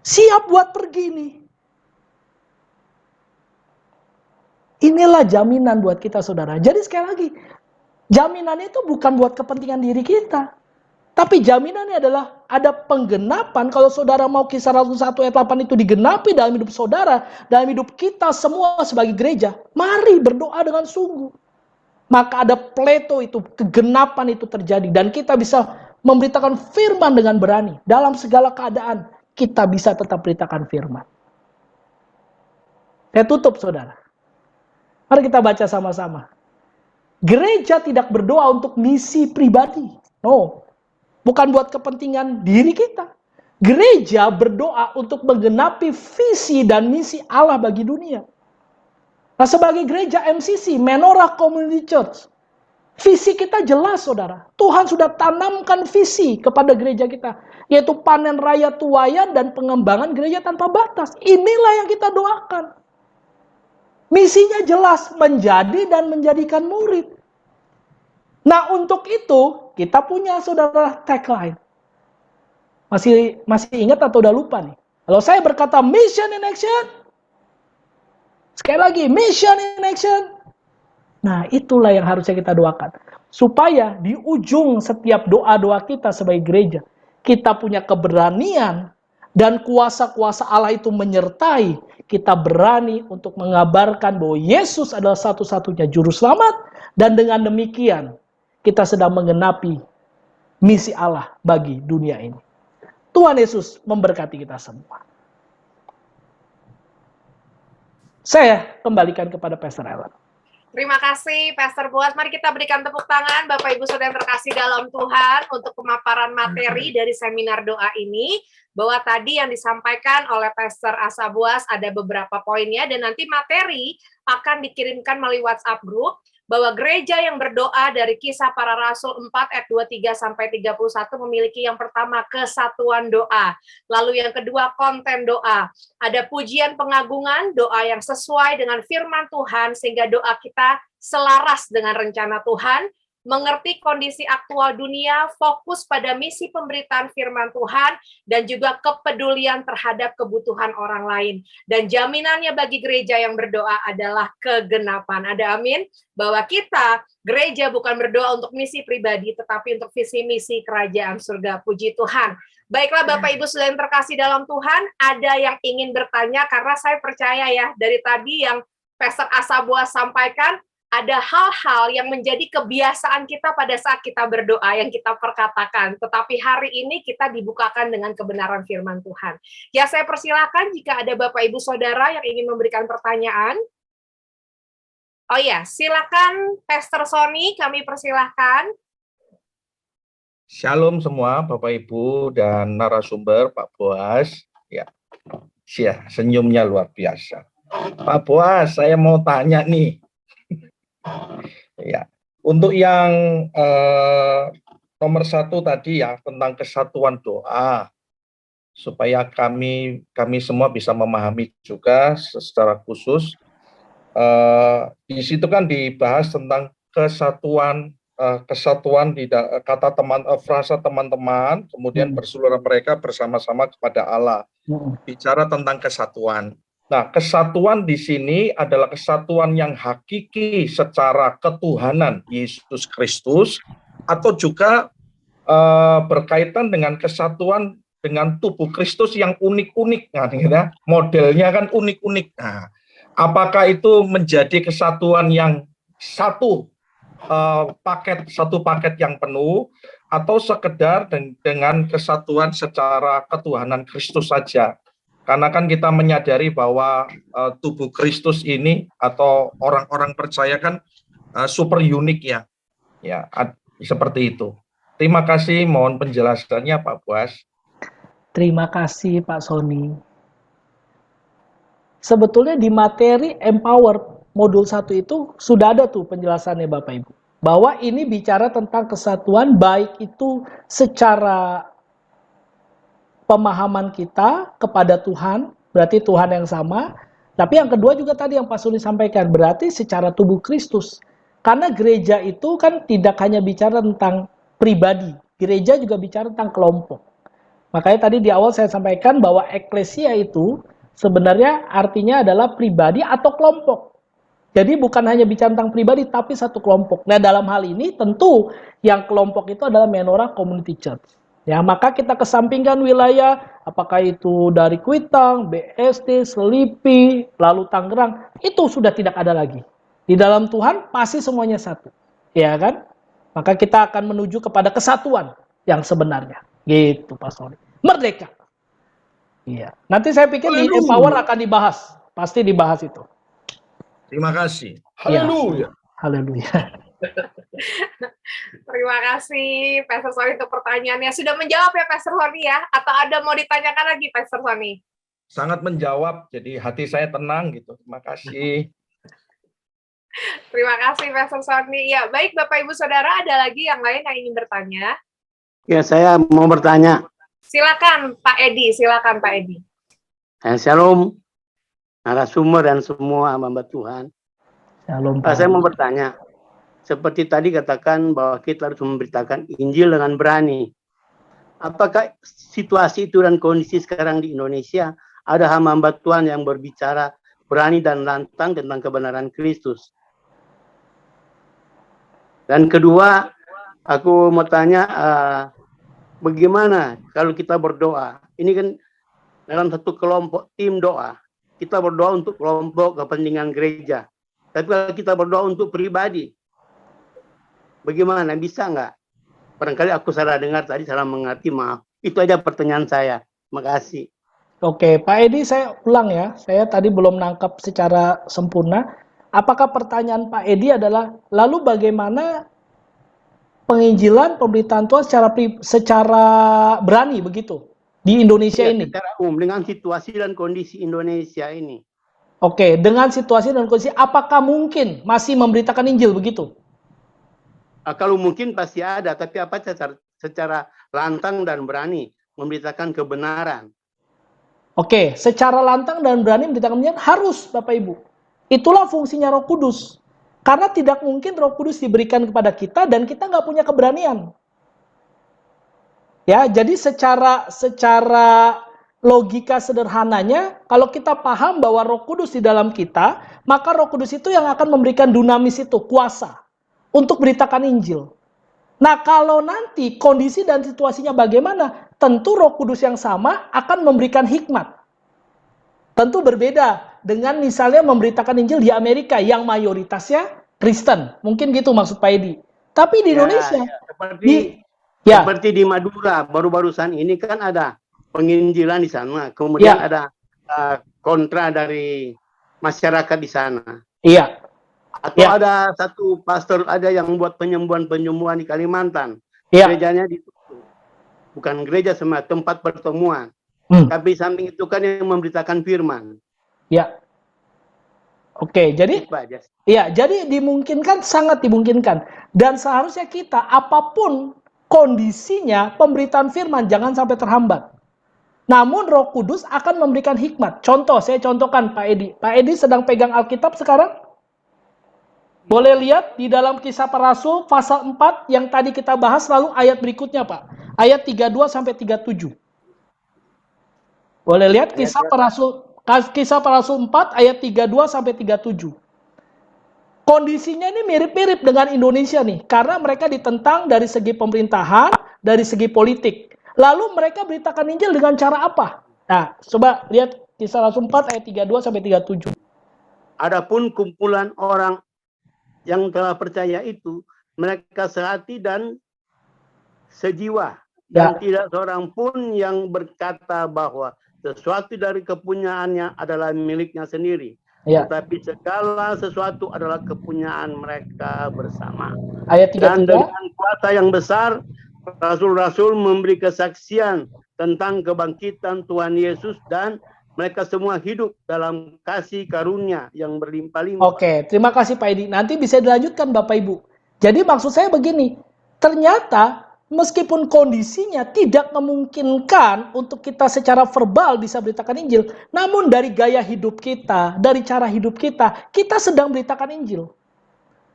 Siap buat pergi nih. Inilah jaminan buat kita saudara. Jadi sekali lagi, jaminannya itu bukan buat kepentingan diri kita. Tapi jaminannya adalah ada penggenapan. Kalau saudara mau Kisah Rasul 1 ayat 8 itu digenapi dalam hidup saudara, dalam hidup kita semua sebagai gereja, mari berdoa dengan sungguh. Maka ada pleto itu, kegenapan itu terjadi. Dan kita bisa memberitakan firman dengan berani. Dalam segala keadaan, kita bisa tetap beritakan firman. Saya tutup saudara. Mari kita baca sama-sama. Gereja tidak berdoa untuk misi pribadi. No. Bukan buat kepentingan diri kita. Gereja berdoa untuk menggenapi visi dan misi Allah bagi dunia. Nah, sebagai gereja MCC, Menorah Community Church, visi kita jelas, saudara. Tuhan sudah tanamkan visi kepada gereja kita, yaitu panen raya tuayan dan pengembangan gereja tanpa batas. Inilah yang kita doakan. Misinya jelas, menjadi dan menjadikan murid. Nah, untuk itu kita punya saudara tagline. Masih ingat atau udah lupa nih? Kalau saya berkata mission in action, Sekali lagi, mission in action. Nah, itulah yang harusnya kita doakan. Supaya di ujung setiap doa-doa kita sebagai gereja, kita punya keberanian dan kuasa-kuasa Allah itu menyertai. Kita berani untuk mengabarkan bahwa Yesus adalah satu-satunya juru selamat. Dan dengan demikian, kita sedang menggenapi misi Allah bagi dunia ini. Tuhan Yesus memberkati kita semua. Saya kembalikan kepada Pastor Ellen. Terima kasih, Pastor Boas. Mari kita berikan tepuk tangan, Bapak Ibu Saudara yang terkasih dalam Tuhan, untuk pemaparan materi dari seminar doa ini. Bahwa tadi yang disampaikan oleh Pastor Asa Boas ada beberapa poinnya, dan nanti materi akan dikirimkan melalui WhatsApp group. Bahwa gereja yang berdoa dari Kisah Para Rasul 4 ayat 23-31 memiliki yang pertama kesatuan doa. Lalu yang kedua konten doa. Ada pujian pengagungan, doa yang sesuai dengan firman Tuhan sehingga doa kita selaras dengan rencana Tuhan. Mengerti kondisi aktual dunia, fokus pada misi pemberitaan firman Tuhan, dan juga kepedulian terhadap kebutuhan orang lain. Dan jaminannya bagi gereja yang berdoa adalah kegenapan. Ada amin? Bahwa kita, gereja bukan berdoa untuk misi pribadi, tetapi untuk visi misi kerajaan surga. Puji Tuhan. Baiklah Bapak Ibu Saudara yang terkasih dalam Tuhan, ada yang ingin bertanya, karena saya percaya ya, dari tadi yang Pastor Asa Boas sampaikan, ada hal-hal yang menjadi kebiasaan kita pada saat kita berdoa yang kita perkatakan. Tetapi hari ini kita dibukakan dengan kebenaran firman Tuhan. Ya, saya persilakan jika ada Bapak Ibu Saudara yang ingin memberikan pertanyaan. Oh ya, silakan Pastor Sony, kami persilahkan. Shalom semua Bapak Ibu dan narasumber Pak Boas. Ya, senyumnya luar biasa. Pak Boas, saya mau tanya nih. Ya, untuk yang nomor 1 tadi ya tentang kesatuan doa, supaya kami semua bisa memahami juga secara khusus. Di situ kan dibahas tentang kesatuan di kata frasa teman-teman, kemudian berseluruh mereka bersama-sama kepada Allah. Bicara tentang kesatuan. Nah, kesatuan di sini adalah kesatuan yang hakiki secara ketuhanan Yesus Kristus, atau juga berkaitan dengan kesatuan dengan tubuh Kristus yang unik-unik. Nah, modelnya kan unik-unik. Nah, apakah itu menjadi kesatuan yang satu paket yang penuh, atau sekedar dengan kesatuan secara ketuhanan Kristus saja? Karena kan kita menyadari bahwa tubuh Kristus ini atau orang-orang percaya kan super unik ya. Ya, seperti itu. Terima kasih, mohon penjelasannya Pak Boas. Terima kasih Pak Sony. Sebetulnya di materi Empower modul 1 itu sudah ada tuh penjelasannya Bapak Ibu. Bahwa ini bicara tentang kesatuan, baik itu secara pemahaman kita kepada Tuhan, berarti Tuhan yang sama. Tapi yang kedua juga tadi yang Pak Suli sampaikan, berarti secara tubuh Kristus. Karena gereja itu kan tidak hanya bicara tentang pribadi, gereja juga bicara tentang kelompok. Makanya tadi di awal saya sampaikan bahwa eklesia itu sebenarnya artinya adalah pribadi atau kelompok. Jadi bukan hanya bicara tentang pribadi, tapi satu kelompok. Nah dalam hal ini tentu yang kelompok itu adalah Menorah Community Church. Ya, maka kita kesampingkan wilayah, apakah itu dari Kuitang, BSD, Selipi, lalu Tangerang, itu sudah tidak ada lagi. Di dalam Tuhan pasti semuanya satu, ya kan? Maka kita akan menuju kepada kesatuan yang sebenarnya, gitu Pak Sony. Merdeka. Iya. Nanti saya pikir di Empower akan dibahas, pasti dibahas itu. Terima kasih. Haleluya. Ya. Haleluya. Terima kasih Pastor Sony untuk pertanyaannya. Sudah menjawab ya Pastor Sony ya? Atau ada mau ditanyakan lagi Pastor Sony? Sangat menjawab, jadi hati saya tenang gitu. Terima kasih. Terima kasih Pastor Sony. Ya, baik Bapak Ibu Saudara, ada lagi yang lain yang ingin bertanya? Ya, saya mau bertanya. Silakan Pak Edi, silakan Pak Edi. Shalom, narasumber dan semua hamba Tuhan. Shalom. Saya mau bertanya. Seperti tadi katakan bahwa kita harus memberitakan Injil dengan berani. Apakah situasi itu dan kondisi sekarang di Indonesia ada hamba Tuhan yang berbicara berani dan lantang tentang kebenaran Kristus. Dan kedua, aku mau tanya, bagaimana kalau kita berdoa? Ini kan dalam satu kelompok tim doa. Kita berdoa untuk kelompok kepentingan gereja. Tapi kalau kita berdoa untuk pribadi, bagaimana? Bisa nggak? Barangkali aku salah dengar tadi, salah mengerti, maaf. Itu aja pertanyaan saya. Terima kasih. Oke, Pak Edi, saya ulang ya. Saya tadi belum nangkap secara sempurna. Apakah pertanyaan Pak Edi adalah, lalu bagaimana penginjilan pemberitaan Tuhan secara berani begitu di Indonesia Ya, ini? secara umum, dengan situasi dan kondisi Indonesia ini. Oke, dengan situasi dan kondisi, apakah mungkin masih memberitakan Injil begitu? Kalau mungkin pasti ada, tapi apa secara lantang dan berani memberitakan kebenaran. Oke, secara lantang dan berani memberitakan Injil harus, Bapak Ibu. Itulah fungsinya Roh Kudus. Karena tidak mungkin Roh Kudus diberikan kepada kita dan kita nggak punya keberanian. Ya, jadi secara logika sederhananya, kalau kita paham bahwa Roh Kudus di dalam kita, maka Roh Kudus itu yang akan memberikan dunamis itu, kuasa untuk beritakan Injil. Nah, kalau nanti kondisi dan situasinya bagaimana, tentu Roh Kudus yang sama akan memberikan hikmat. Tentu berbeda dengan misalnya memberitakan Injil di Amerika yang mayoritasnya Kristen. Mungkin gitu maksud Pak Edi. Tapi di Indonesia, seperti di Madura, baru-barusan ini kan ada penginjilan di sana. Kemudian ada kontra dari masyarakat di sana. Iya. Atau ada satu pastor ada yang buat penyembuhan-penyembuhan di Kalimantan. Gerejanya ditutup. Bukan gereja semua, tempat pertemuan. Tapi samping itu kan yang memberitakan firman. Ya. Oke, jadi jadi dimungkinkan, sangat dimungkinkan. Dan seharusnya kita apapun kondisinya, pemberitaan firman jangan sampai terhambat. Namun Roh Kudus akan memberikan hikmat. Contoh, saya contohkan Pak Edi. Pak Edi sedang pegang Alkitab sekarang? Boleh lihat di dalam Kisah Para Rasul pasal 4 yang tadi kita bahas, lalu ayat berikutnya Pak. Ayat 32 sampai 37. Boleh lihat Kisah Para Rasul 4 ayat 32 sampai 37. Kondisinya ini mirip-mirip dengan Indonesia nih, karena mereka ditentang dari segi pemerintahan, dari segi politik. Lalu mereka beritakan Injil dengan cara apa? Nah, coba lihat Kisah Rasul 4 ayat 32 sampai 37. Adapun kumpulan orang yang telah percaya itu, mereka sehati dan sejiwa. Dan tidak seorang pun yang berkata bahwa sesuatu dari kepunyaannya adalah miliknya sendiri. Tetapi segala sesuatu adalah kepunyaan mereka bersama. Ayat 33. Dan dengan kuasa yang besar, Rasul-Rasul memberi kesaksian tentang kebangkitan Tuhan Yesus dan mereka semua hidup dalam kasih karunia yang berlimpah-limpah. Oke, terima kasih Pak Edi. Nanti bisa dilanjutkan Bapak Ibu. Jadi maksud saya begini, ternyata meskipun kondisinya tidak memungkinkan untuk kita secara verbal bisa beritakan Injil, namun dari gaya hidup kita, dari cara hidup kita, kita sedang beritakan Injil.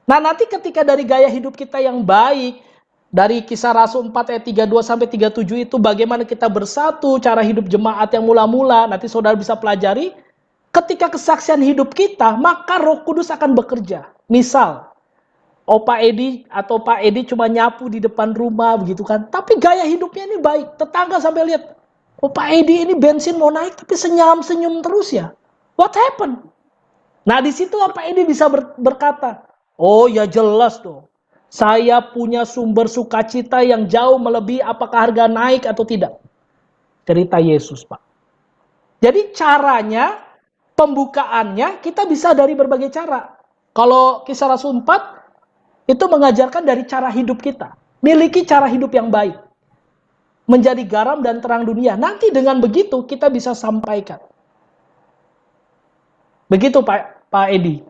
Nah, nanti ketika dari gaya hidup kita yang baik, dari Kisah Rasul 4 ayat 32 sampai 37 itu bagaimana kita bersatu, cara hidup jemaat yang mula-mula, nanti saudara bisa pelajari. Ketika kesaksian hidup kita, maka Roh Kudus akan bekerja. Misal, Pak Edi atau Pak Edi cuma nyapu di depan rumah begitu kan, tapi gaya hidupnya ini baik. Tetangga sampai lihat, Pak Edi ini bensin mau naik tapi senyum terus ya. What happened? Nah, di situ Pak Edi bisa berkata, oh ya jelas tuh. Saya punya sumber sukacita yang jauh melebihi apakah harga naik atau tidak. Cerita Yesus, Pak. Jadi caranya, pembukaannya kita bisa dari berbagai cara. Kalau Kisah Rasul 4 itu mengajarkan dari cara hidup kita. Miliki cara hidup yang baik. Menjadi garam dan terang dunia. Nanti dengan begitu kita bisa sampaikan. Begitu Pak Edi.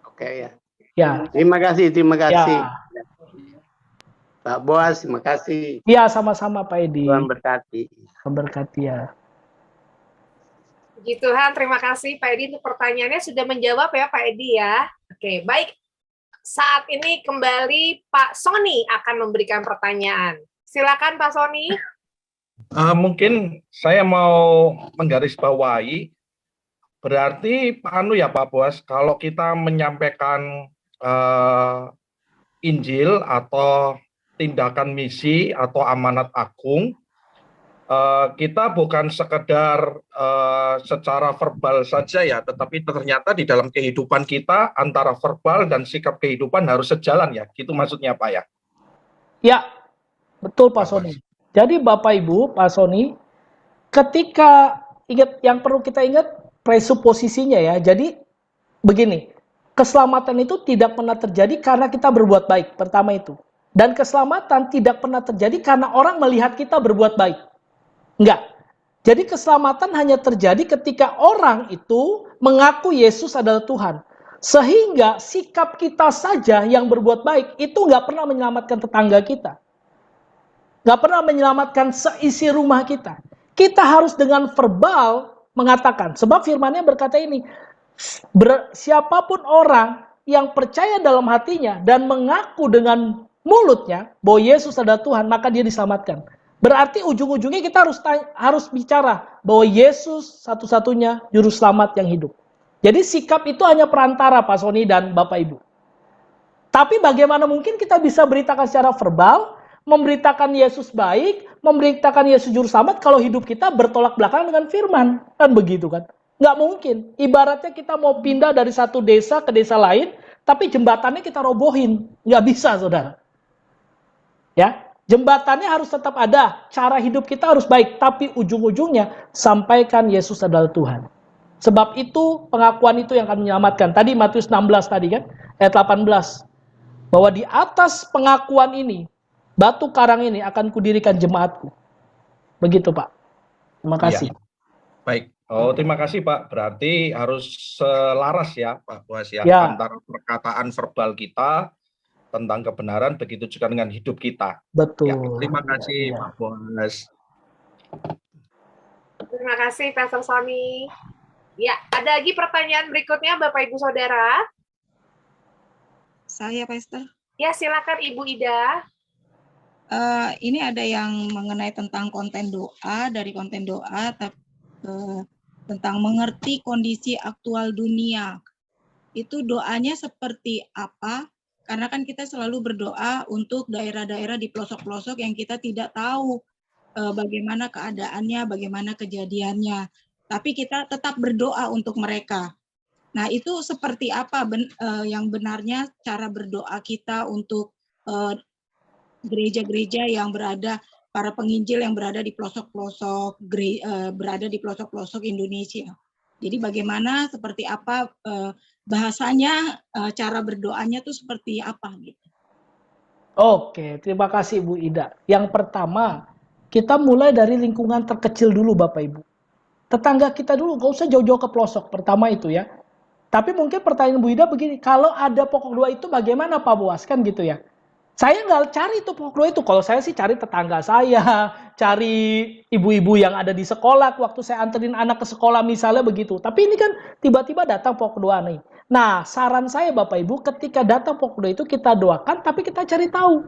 Oke ya. Ya. Terima kasih. Ya. Pak Boas, terima kasih. Ya, sama-sama Pak Edi. Tuhan berkati. Tuhan berkati ya. Puji Tuhan, terima kasih Pak Edi untuk pertanyaannya sudah menjawab ya Pak Edi ya. Oke, baik. Saat ini kembali Pak Sony akan memberikan pertanyaan. Silakan Pak Sony. Mungkin saya mau menggarisbawahi Berarti anu ya Pak Boas, kalau kita menyampaikan Injil atau tindakan misi atau amanat agung, kita bukan sekedar secara verbal saja ya, tetapi ternyata di dalam kehidupan kita antara verbal dan sikap kehidupan harus sejalan ya, gitu maksudnya Pak ya? Ya, betul Pak Pak Sony. Boas. Jadi Bapak Ibu, Pak Sony, ketika ingat yang perlu kita ingat presuposisinya ya. Jadi begini, keselamatan itu tidak pernah terjadi karena kita berbuat baik. Pertama itu. Dan keselamatan tidak pernah terjadi karena orang melihat kita berbuat baik. Enggak. Jadi keselamatan hanya terjadi ketika orang itu mengaku Yesus adalah Tuhan. Sehingga sikap kita saja yang berbuat baik itu nggak pernah menyelamatkan tetangga kita. Nggak pernah menyelamatkan seisi rumah kita. Kita harus dengan verbal mengatakan. Sebab firman-Nya berkata ini, siapapun orang yang percaya dalam hatinya dan mengaku dengan mulutnya bahwa Yesus adalah Tuhan, maka dia diselamatkan. Berarti ujung-ujungnya kita harus bicara bahwa Yesus satu-satunya juru selamat yang hidup. Jadi sikap itu hanya perantara Pak Sony dan Bapak Ibu. Tapi bagaimana mungkin kita bisa beritakan secara verbal, memberitakan Yesus baik, memberitakan Yesus juru selamat kalau hidup kita bertolak belakang dengan firman. Kan begitu kan? Nggak mungkin. Ibaratnya kita mau pindah dari satu desa ke desa lain, tapi jembatannya kita robohin. Nggak bisa, saudara. Ya, jembatannya harus tetap ada. Cara hidup kita harus baik. Tapi ujung-ujungnya, sampaikan Yesus adalah Tuhan. Sebab itu, pengakuan itu yang akan menyelamatkan. Tadi Matius 16 tadi kan, ayat 18. Bahwa di atas pengakuan ini, batu karang ini akan kudirikan jemaatku. Begitu Pak. Terima kasih. Iya. Baik. Oh, terima kasih Pak. Berarti harus selaras ya Pak Boas ya, antara perkataan verbal kita tentang kebenaran, begitu juga dengan hidup kita. Betul. Ya, terima kasih Pak Boas. Terima kasih Pastor Sony. Ya, ada lagi pertanyaan berikutnya Bapak Ibu Saudara. Saya Pastor. Ya, silakan Ibu Ida. Ini ada yang mengenai tentang konten doa, dari konten doa tentang mengerti kondisi aktual dunia. Itu doanya seperti apa? Karena kan kita selalu berdoa untuk daerah-daerah di pelosok-pelosok yang kita tidak tahu bagaimana keadaannya, bagaimana kejadiannya. Tapi kita tetap berdoa untuk mereka. Nah, itu seperti apa yang benarnya cara berdoa kita untuk gereja-gereja yang berada, para penginjil yang berada di pelosok-pelosok, berada di pelosok-pelosok Indonesia. Jadi bagaimana, seperti apa bahasanya, cara berdoanya itu seperti apa gitu. Oke, terima kasih Bu Ida. Yang pertama, kita mulai dari lingkungan terkecil dulu Bapak Ibu. Tetangga kita dulu, nggak usah jauh-jauh ke pelosok. Pertama itu ya. Tapi mungkin pertanyaan Bu Ida begini, kalau ada pokok doa itu bagaimana Pak Boas? Kan gitu ya. Saya nggak cari itu pokok doa itu. Kalau saya sih cari tetangga saya, cari ibu-ibu yang ada di sekolah, waktu saya anterin anak ke sekolah misalnya begitu. Tapi ini kan tiba-tiba datang pokok doa nih. Nah, saran saya Bapak Ibu, ketika datang pokok doa itu kita doakan, tapi kita cari tahu.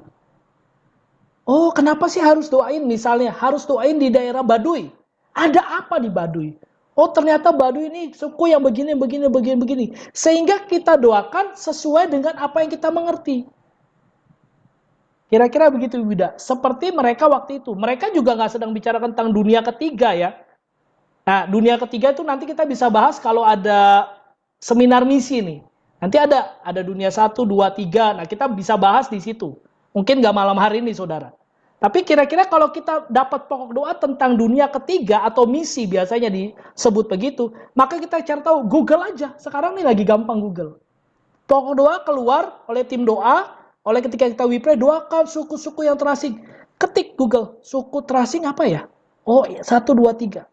Oh, kenapa sih harus doain? Misalnya, harus doain di daerah Baduy. Ada apa di Baduy? Oh, ternyata Baduy ini suku yang begini. Sehingga kita doakan sesuai dengan apa yang kita mengerti. Kira-kira begitu, Bida. Seperti mereka waktu itu. Mereka juga nggak sedang bicara tentang dunia ketiga ya. Nah, dunia ketiga itu nanti kita bisa bahas kalau ada seminar misi nih. Nanti ada dunia 1, 2, 3. Nah, kita bisa bahas di situ. Mungkin nggak malam hari ini, saudara. Tapi kira-kira kalau kita dapat pokok doa tentang dunia ketiga atau misi, biasanya disebut begitu, maka kita cari tahu, Google aja. Sekarang nih lagi gampang Google. Pokok doa keluar oleh tim doa, oleh ketika kita WePray, doakan suku-suku yang terasing. Ketik Google, suku terasing apa ya? Oh, 1, 2, 3.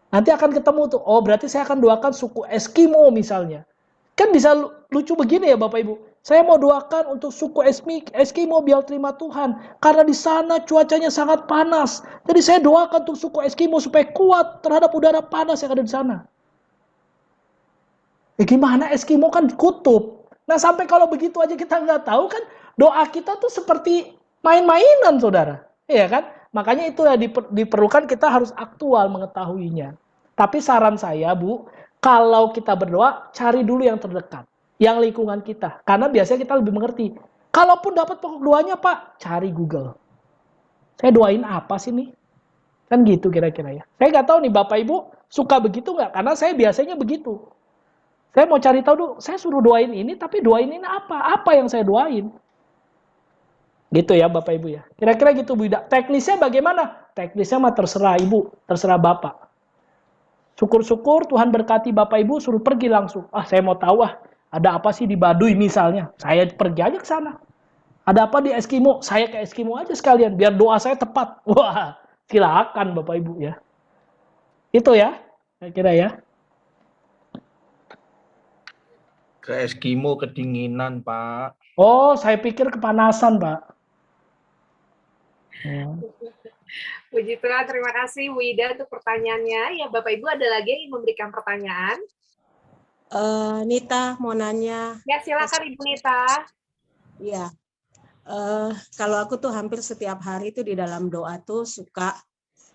Nanti akan ketemu tuh, oh berarti saya akan doakan suku Eskimo misalnya. Kan bisa lucu begini ya Bapak Ibu. Saya mau doakan untuk suku Eskimo biar terima Tuhan. Karena di sana cuacanya sangat panas. Jadi saya doakan untuk suku Eskimo supaya kuat terhadap udara panas yang ada di sana. Ya gimana, Eskimo kan kutub. Nah sampai kalau begitu aja kita nggak tahu kan, doa kita tuh seperti main-mainan saudara. Iya kan? Makanya itu ya diperlukan kita harus aktual mengetahuinya. Tapi saran saya, Bu, kalau kita berdoa, cari dulu yang terdekat, yang lingkungan kita. Karena biasanya kita lebih mengerti. Kalaupun dapat pokok doanya, Pak, cari Google. Saya doain apa sih nih? Kan gitu kira-kira ya. Saya nggak tahu nih Bapak Ibu suka begitu nggak? Karena saya biasanya begitu. Saya mau cari tahu dulu, saya suruh doain ini, tapi doain ini apa? Apa yang saya doain? Gitu ya Bapak Ibu ya. Kira-kira gitu Bu Ida. Teknisnya bagaimana? Teknisnya mah terserah Ibu, terserah Bapak. Syukur-syukur Tuhan berkati Bapak Ibu suruh pergi langsung. Ah, saya mau tahu ada apa sih di Baduy misalnya. Saya pergi aja ke sana. Ada apa di Eskimo? Saya ke Eskimo aja sekalian biar doa saya tepat. Wah, silakan Bapak Ibu ya. Itu ya, kira-kira ya. Ke Eskimo kedinginan, Pak. Oh, saya pikir kepanasan, Pak. Puji Tuhan, terima kasih Bu Ida untuk pertanyaannya. Ya, Bapak Ibu ada lagi yang ingin memberikan pertanyaan? Nita mau nanya. Ya, silakan Ibu Nita. Iya. Kalau aku tuh hampir setiap hari itu di dalam doa tuh suka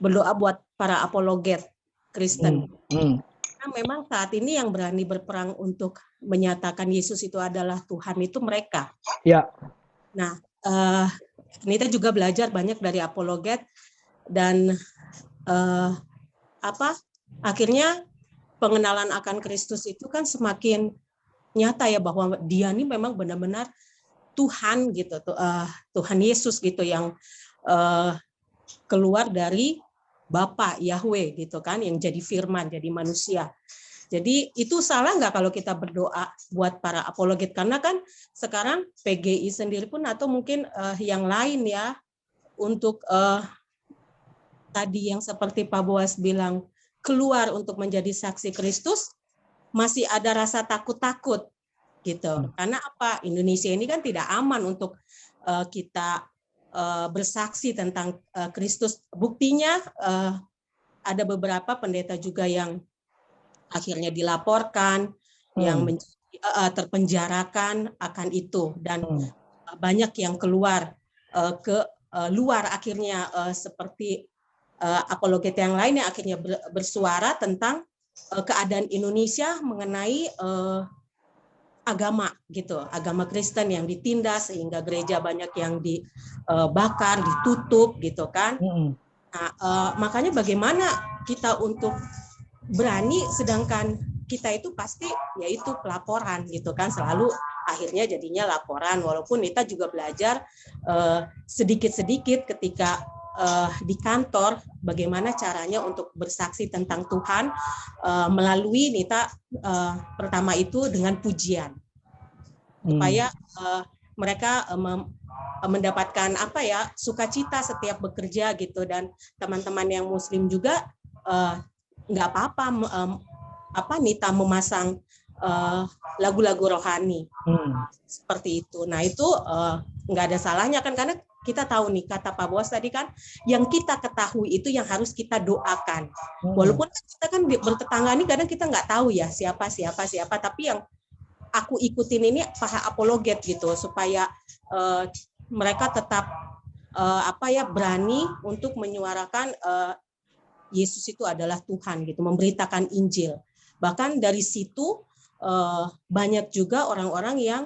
berdoa buat para apologet Kristen. Karena memang saat ini yang berani berperang untuk menyatakan Yesus itu adalah Tuhan itu mereka. Ya. Nah, Nita juga belajar banyak dari apologet dan akhirnya pengenalan akan Kristus itu kan semakin nyata ya bahwa dia ini memang benar-benar Tuhan gitu, Tuhan Yesus gitu yang keluar dari Bapa Yahweh gitu kan, yang jadi firman, jadi manusia. Jadi itu salah nggak kalau kita berdoa buat para apologet? Karena kan sekarang PGI sendiri pun atau mungkin yang lain ya untuk tadi yang seperti Pak Boas bilang keluar untuk menjadi saksi Kristus masih ada rasa takut-takut gitu. Karena apa? Indonesia ini kan tidak aman untuk kita bersaksi tentang Kristus. Buktinya ada beberapa pendeta juga yang akhirnya dilaporkan, yang terpenjarakan akan itu, dan banyak yang keluar ke luar akhirnya seperti apologet yang lain yang akhirnya bersuara tentang keadaan Indonesia mengenai agama gitu, agama Kristen yang ditindas sehingga gereja banyak yang dibakar, ditutup gitu kan. Nah, makanya bagaimana kita untuk berani sedangkan kita itu pasti yaitu pelaporan gitu kan, selalu akhirnya jadinya laporan, walaupun Nita juga belajar sedikit-sedikit ketika di kantor bagaimana caranya untuk bersaksi tentang Tuhan melalui Nita pertama itu dengan pujian supaya mereka mendapatkan sukacita setiap bekerja gitu, dan teman-teman yang Muslim juga nggak apa-apa Nita memasang lagu-lagu rohani seperti itu. Nah itu nggak ada salahnya kan, karena kita tahu nih kata Pak Boas tadi kan, yang kita ketahui itu yang harus kita doakan. Walaupun kita kan bertetangga nih kadang kita nggak tahu ya siapa, tapi yang aku ikutin ini para apologet gitu supaya mereka tetap berani untuk menyuarakan Yesus itu adalah Tuhan gitu, memberitakan Injil. Bahkan dari situ banyak juga orang-orang yang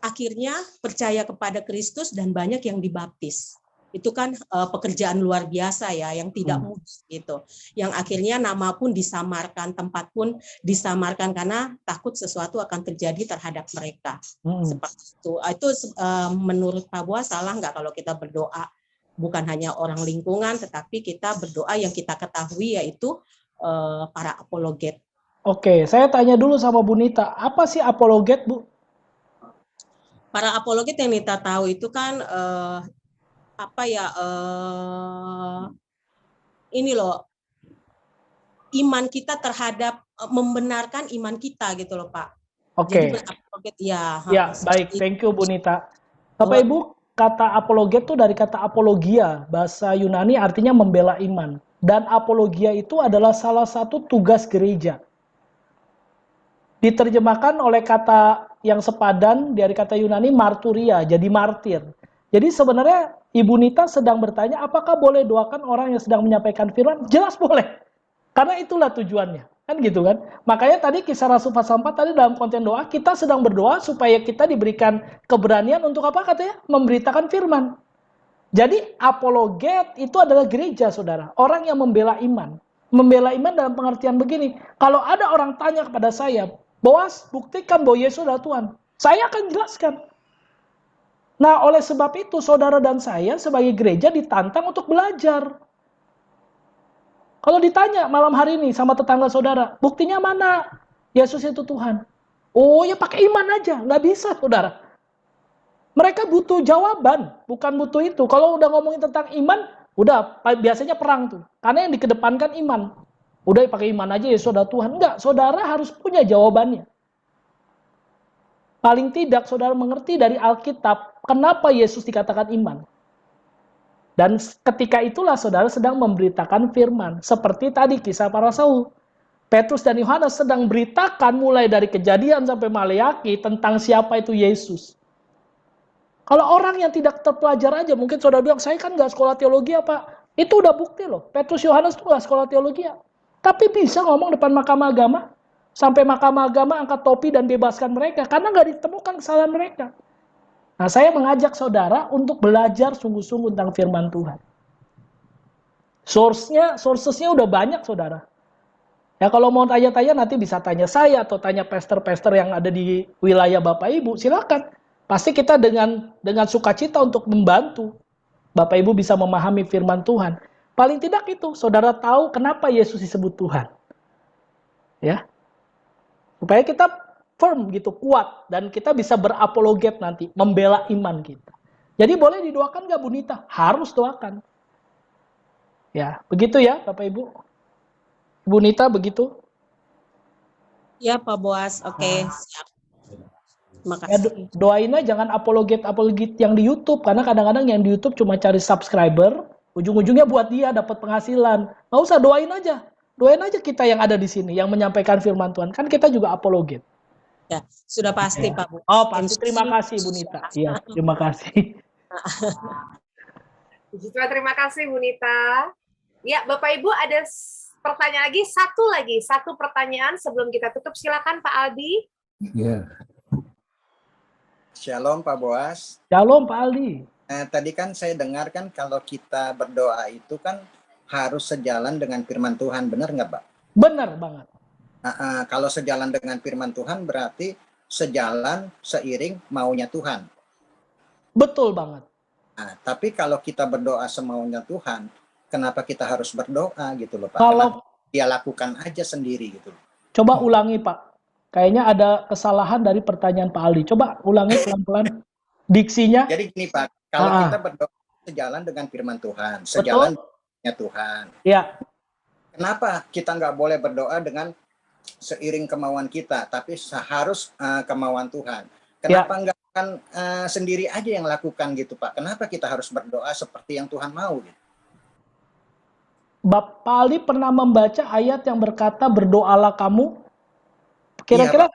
akhirnya percaya kepada Kristus dan banyak yang dibaptis. Itu kan pekerjaan luar biasa ya, yang tidak mudah gitu. Yang akhirnya nama pun disamarkan, tempat pun disamarkan karena takut sesuatu akan terjadi terhadap mereka. Seperti itu. Itu menurut Pak Boas salah nggak kalau kita berdoa bukan hanya orang lingkungan, tetapi kita berdoa yang kita ketahui yaitu para apologet. Oke, saya tanya dulu sama Bu Nita, apa sih apologet, Bu? Para apologet yang Nita tahu itu kan ini loh, iman kita terhadap membenarkan iman kita gitu loh Pak. Oke. Jadi berapologet ya. Ya, baik, thank you Bu Nita. Bapak Ibu, kata apologet itu dari kata apologia, bahasa Yunani artinya membela iman. Dan apologia itu adalah salah satu tugas gereja. Diterjemahkan oleh kata yang sepadan dari kata Yunani marturia, jadi martir. Jadi sebenarnya Ibu Nita sedang bertanya, apakah boleh doakan orang yang sedang menyampaikan firman? Jelas boleh. Karena itulah tujuannya. Kan gitu kan. Makanya tadi kisah Rasul pasal 4 tadi dalam konten doa, kita sedang berdoa supaya kita diberikan keberanian untuk apa katanya? Memberitakan firman. Jadi apologet itu adalah gereja, saudara. Orang yang membela iman. Membela iman dalam pengertian begini. Kalau ada orang tanya kepada saya, Boas, buktikan bahwa Yesus adalah Tuhan. Saya akan jelaskan. Nah, oleh sebab itu, saudara dan saya sebagai gereja ditantang untuk belajar. Kalau ditanya malam hari ini sama tetangga saudara, buktinya mana? Yesus itu Tuhan. Oh ya pakai iman aja, nggak bisa saudara. Mereka butuh jawaban, bukan butuh itu. Kalau udah ngomongin tentang iman, udah biasanya perang tuh. Karena yang dikedepankan iman. Udah pakai iman aja Yesus adalah Tuhan. Enggak, saudara harus punya jawabannya. Paling tidak saudara mengerti dari Alkitab, kenapa Yesus dikatakan iman. Dan ketika itulah saudara sedang memberitakan firman. Seperti tadi kisah para Saul. Petrus dan Yohanes sedang beritakan mulai dari Kejadian sampai Maleaki tentang siapa itu Yesus. Kalau orang yang tidak terpelajar aja, mungkin saudara bilang, saya kan nggak sekolah teologi apa. Itu udah bukti loh. Petrus Yohanes itu nggak sekolah teologi. Tapi bisa ngomong depan mahkamah agama. Sampai mahkamah agama angkat topi dan bebaskan mereka. Karena nggak ditemukan kesalahan mereka. Nah, saya mengajak saudara untuk belajar sungguh-sungguh tentang firman Tuhan. Sourcesnya udah banyak, saudara. Ya, kalau mau tanya-tanya nanti bisa tanya saya atau tanya pastor-pastor yang ada di wilayah Bapak Ibu, silakan. Pasti kita dengan sukacita untuk membantu Bapak Ibu bisa memahami firman Tuhan. Paling tidak itu, saudara tahu kenapa Yesus disebut Tuhan. Ya. Supaya kita firm gitu, kuat, dan kita bisa berapologet nanti, membela iman kita. Jadi boleh didoakan nggak Bu Nita? Harus doakan. Ya, begitu ya Bapak Ibu. Bu Nita begitu? Ya Pak Boas, oke, siap. Terima Ya, kasih. doain aja jangan apologet yang di YouTube, karena kadang-kadang yang di YouTube cuma cari subscriber, ujung-ujungnya buat dia dapat penghasilan. Nggak usah, doain aja. Doain aja kita yang ada di sini, yang menyampaikan firman Tuhan. Kan kita juga apologet. Ya, sudah pasti Pak Boas. Oh, pasti. Terima kasih Bu Nita. Iya, terima kasih. Terima kasih Bu Nita. Ya, Bapak Ibu ada pertanyaan lagi, satu pertanyaan sebelum kita tutup. Silakan Pak Aldi. Ya. Shalom Pak Boas. Shalom Pak Aldi. Tadi kan saya dengar kan kalau kita berdoa itu kan harus sejalan dengan firman Tuhan, benar nggak Pak? Benar banget. Kalau sejalan dengan firman Tuhan berarti sejalan seiring maunya Tuhan. Betul banget. Nah, tapi kalau kita berdoa semaunya Tuhan, kenapa kita harus berdoa gitu loh Pak? Kalau kenapa dia lakukan aja sendiri gitu loh. Coba ulangi Pak. Kayaknya ada kesalahan dari pertanyaan Pak Aldi. Coba ulangi pelan-pelan diksinya. Jadi gini Pak, kalau kita berdoa sejalan dengan firman Tuhan, sejalan dengan Tuhan. Ya. Kenapa kita nggak boleh berdoa dengan seiring kemauan kita, tapi harus kemauan Tuhan? Kenapa nggak kan sendiri aja yang lakukan gitu Pak? Kenapa kita harus berdoa seperti yang Tuhan mau? Gitu? Bapak Aldi pernah membaca ayat yang berkata berdoalah kamu? Kira-kira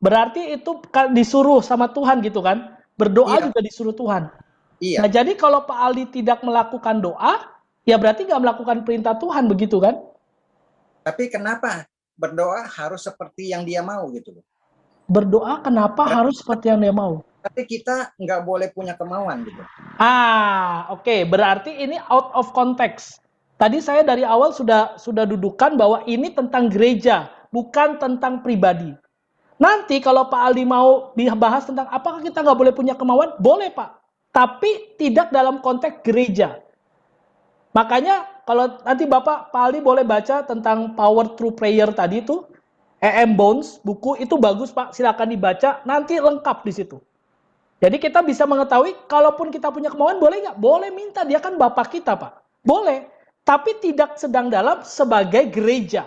berarti itu disuruh sama Tuhan gitu kan? Berdoa juga disuruh Tuhan. Iya. Nah jadi kalau Pak Aldi tidak melakukan doa, ya berarti nggak melakukan perintah Tuhan, begitu kan? Tapi kenapa berdoa harus seperti yang dia mau gitu loh? Berdoa kenapa harus seperti yang dia mau? Tapi kita nggak boleh punya kemauan gitu. Oke. Berarti ini out of context. Tadi saya dari awal sudah dudukan bahwa ini tentang gereja, bukan tentang pribadi. Nanti kalau Pak Aldi mau dibahas tentang apakah kita nggak boleh punya kemauan, boleh Pak. Tapi tidak dalam konteks gereja. Makanya kalau nanti Pak Aldi boleh baca tentang Power Through Prayer tadi itu, E.M. Bones, buku itu bagus Pak, silakan dibaca, nanti lengkap di situ. Jadi kita bisa mengetahui, kalaupun kita punya kemauan, boleh nggak? Boleh minta, dia kan Bapak kita Pak. Boleh, tapi tidak sedang dalam sebagai gereja.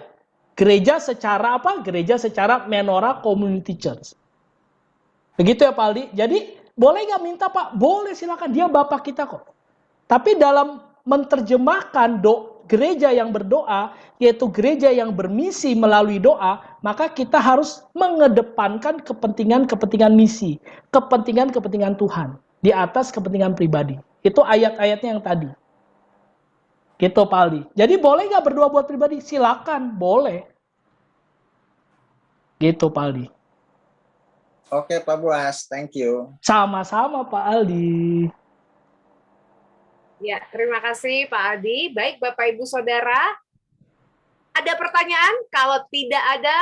Gereja secara apa? Gereja secara Menorah Community Church. Begitu ya Pak Aldi? Jadi boleh nggak minta Pak? Boleh, silakan, dia Bapak kita kok. Tapi dalam menerjemahkan gereja yang berdoa, yaitu gereja yang bermisi melalui doa, maka kita harus mengedepankan kepentingan-kepentingan misi, kepentingan-kepentingan Tuhan di atas kepentingan pribadi. Itu ayat-ayatnya yang tadi. Gitu Pak Aldi. Jadi boleh nggak berdoa buat pribadi? Silakan, boleh. Gitu Pak Aldi. Oke Pak Boas, thank you. Sama-sama Pak Aldi. Ya, terima kasih Pak Aldi. Baik Bapak Ibu Saudara, ada pertanyaan? Kalau tidak ada,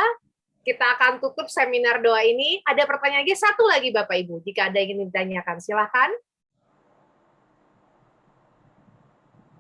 kita akan tutup seminar doa ini. Ada pertanyaan lagi, satu lagi Bapak Ibu, jika ada yang ingin ditanyakan, silahkan.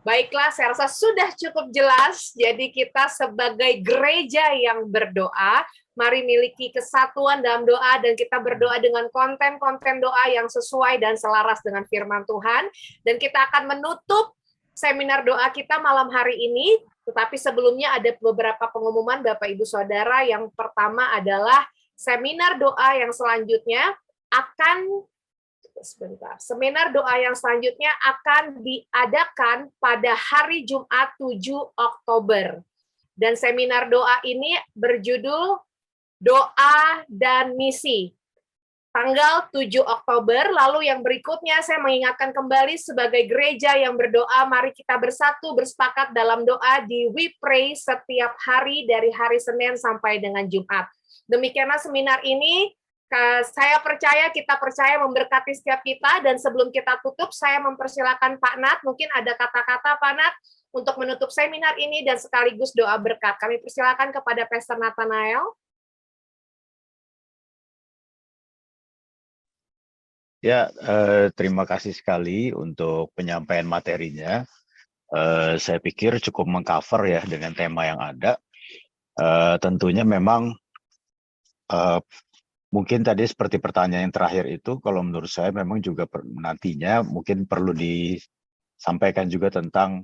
Baiklah, saya rasa sudah cukup jelas. Jadi kita sebagai gereja yang berdoa, mari miliki kesatuan dalam doa dan kita berdoa dengan konten-konten doa yang sesuai dan selaras dengan firman Tuhan. Dan kita akan menutup seminar doa kita malam hari ini. Tetapi sebelumnya ada beberapa pengumuman Bapak Ibu Saudara. Yang pertama adalah seminar doa yang selanjutnya akan Seminar doa yang selanjutnya akan diadakan pada hari Jumat 7 Oktober. Dan seminar doa ini berjudul Doa dan Misi. Tanggal 7 Oktober, lalu yang berikutnya saya mengingatkan kembali sebagai gereja yang berdoa, mari kita bersatu, bersepakat dalam doa di We Pray setiap hari dari hari Senin sampai dengan Jumat. Demikianlah seminar ini. Kita percaya memberkati setiap kita, dan sebelum kita tutup, saya mempersilakan Pak Nat, mungkin ada kata-kata Pak Nat untuk menutup seminar ini dan sekaligus doa berkat. Kami persilakan kepada Pastor Nathanael. Ya, terima kasih sekali untuk penyampaian materinya. Saya pikir cukup mengcover ya dengan tema yang ada. Tentunya memang mungkin tadi seperti pertanyaan yang terakhir itu, kalau menurut saya memang juga nantinya mungkin perlu disampaikan juga tentang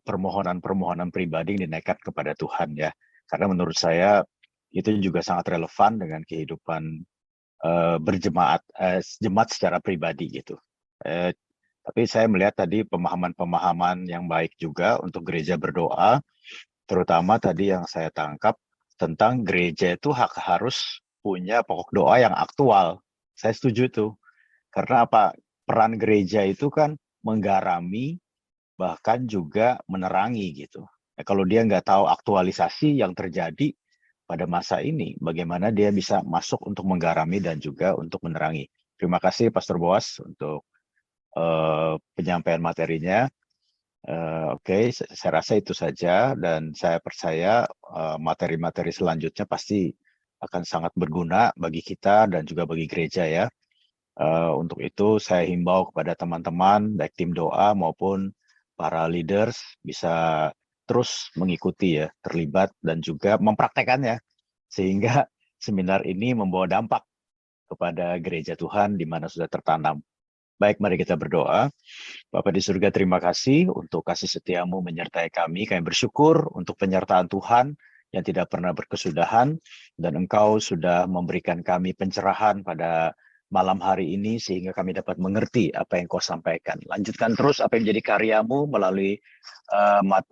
permohonan-permohonan pribadi yang dinaikkan kepada Tuhan ya. Karena menurut saya itu juga sangat relevan dengan kehidupan berjemaat, jemaat secara pribadi gitu. Tapi saya melihat tadi pemahaman-pemahaman yang baik juga untuk gereja berdoa, terutama tadi yang saya tangkap tentang gereja itu harus punya pokok doa yang aktual. Saya setuju tuh. Karena apa? Peran gereja itu kan menggarami, bahkan juga menerangi gitu. Nah, kalau dia nggak tahu aktualisasi yang terjadi pada masa ini, bagaimana dia bisa masuk untuk menggarami dan juga untuk menerangi. Terima kasih Pastor Boas untuk penyampaian materinya. Oke, saya rasa itu saja, dan saya percaya materi-materi selanjutnya pasti akan sangat berguna bagi kita dan juga bagi gereja ya. Untuk itu saya himbau kepada teman-teman, baik tim doa maupun para leaders, bisa terus mengikuti ya, terlibat dan juga mempraktekannya, sehingga seminar ini membawa dampak kepada gereja Tuhan di mana sudah tertanam. Baik, mari kita berdoa. Bapa di surga, terima kasih untuk kasih setiamu menyertai kami. Kami bersyukur untuk penyertaan Tuhan yang tidak pernah berkesudahan, dan Engkau sudah memberikan kami pencerahan pada malam hari ini sehingga kami dapat mengerti apa yang Kau sampaikan. Lanjutkan terus apa yang menjadi karyamu melalui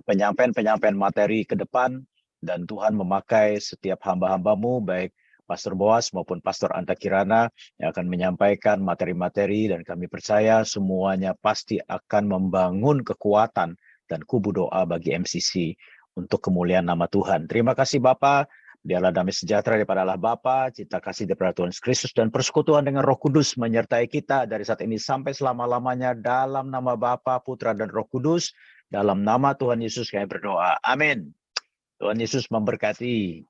penyampaian materi ke depan, dan Tuhan memakai setiap hamba-hambamu, baik Pastor Boas maupun Pastor Anta Kirana yang akan menyampaikan materi-materi, dan kami percaya semuanya pasti akan membangun kekuatan dan kubu doa bagi MCC untuk kemuliaan nama Tuhan. Terima kasih Bapa. Biarlah damai sejahtera daripada Allah Bapa, cinta kasih daripada Tuhan Yesus Kristus, dan persekutuan dengan Roh Kudus menyertai kita dari saat ini sampai selama-lamanya, dalam nama Bapa, Putra, dan Roh Kudus. Dalam nama Tuhan Yesus kami berdoa. Amin. Tuhan Yesus memberkati.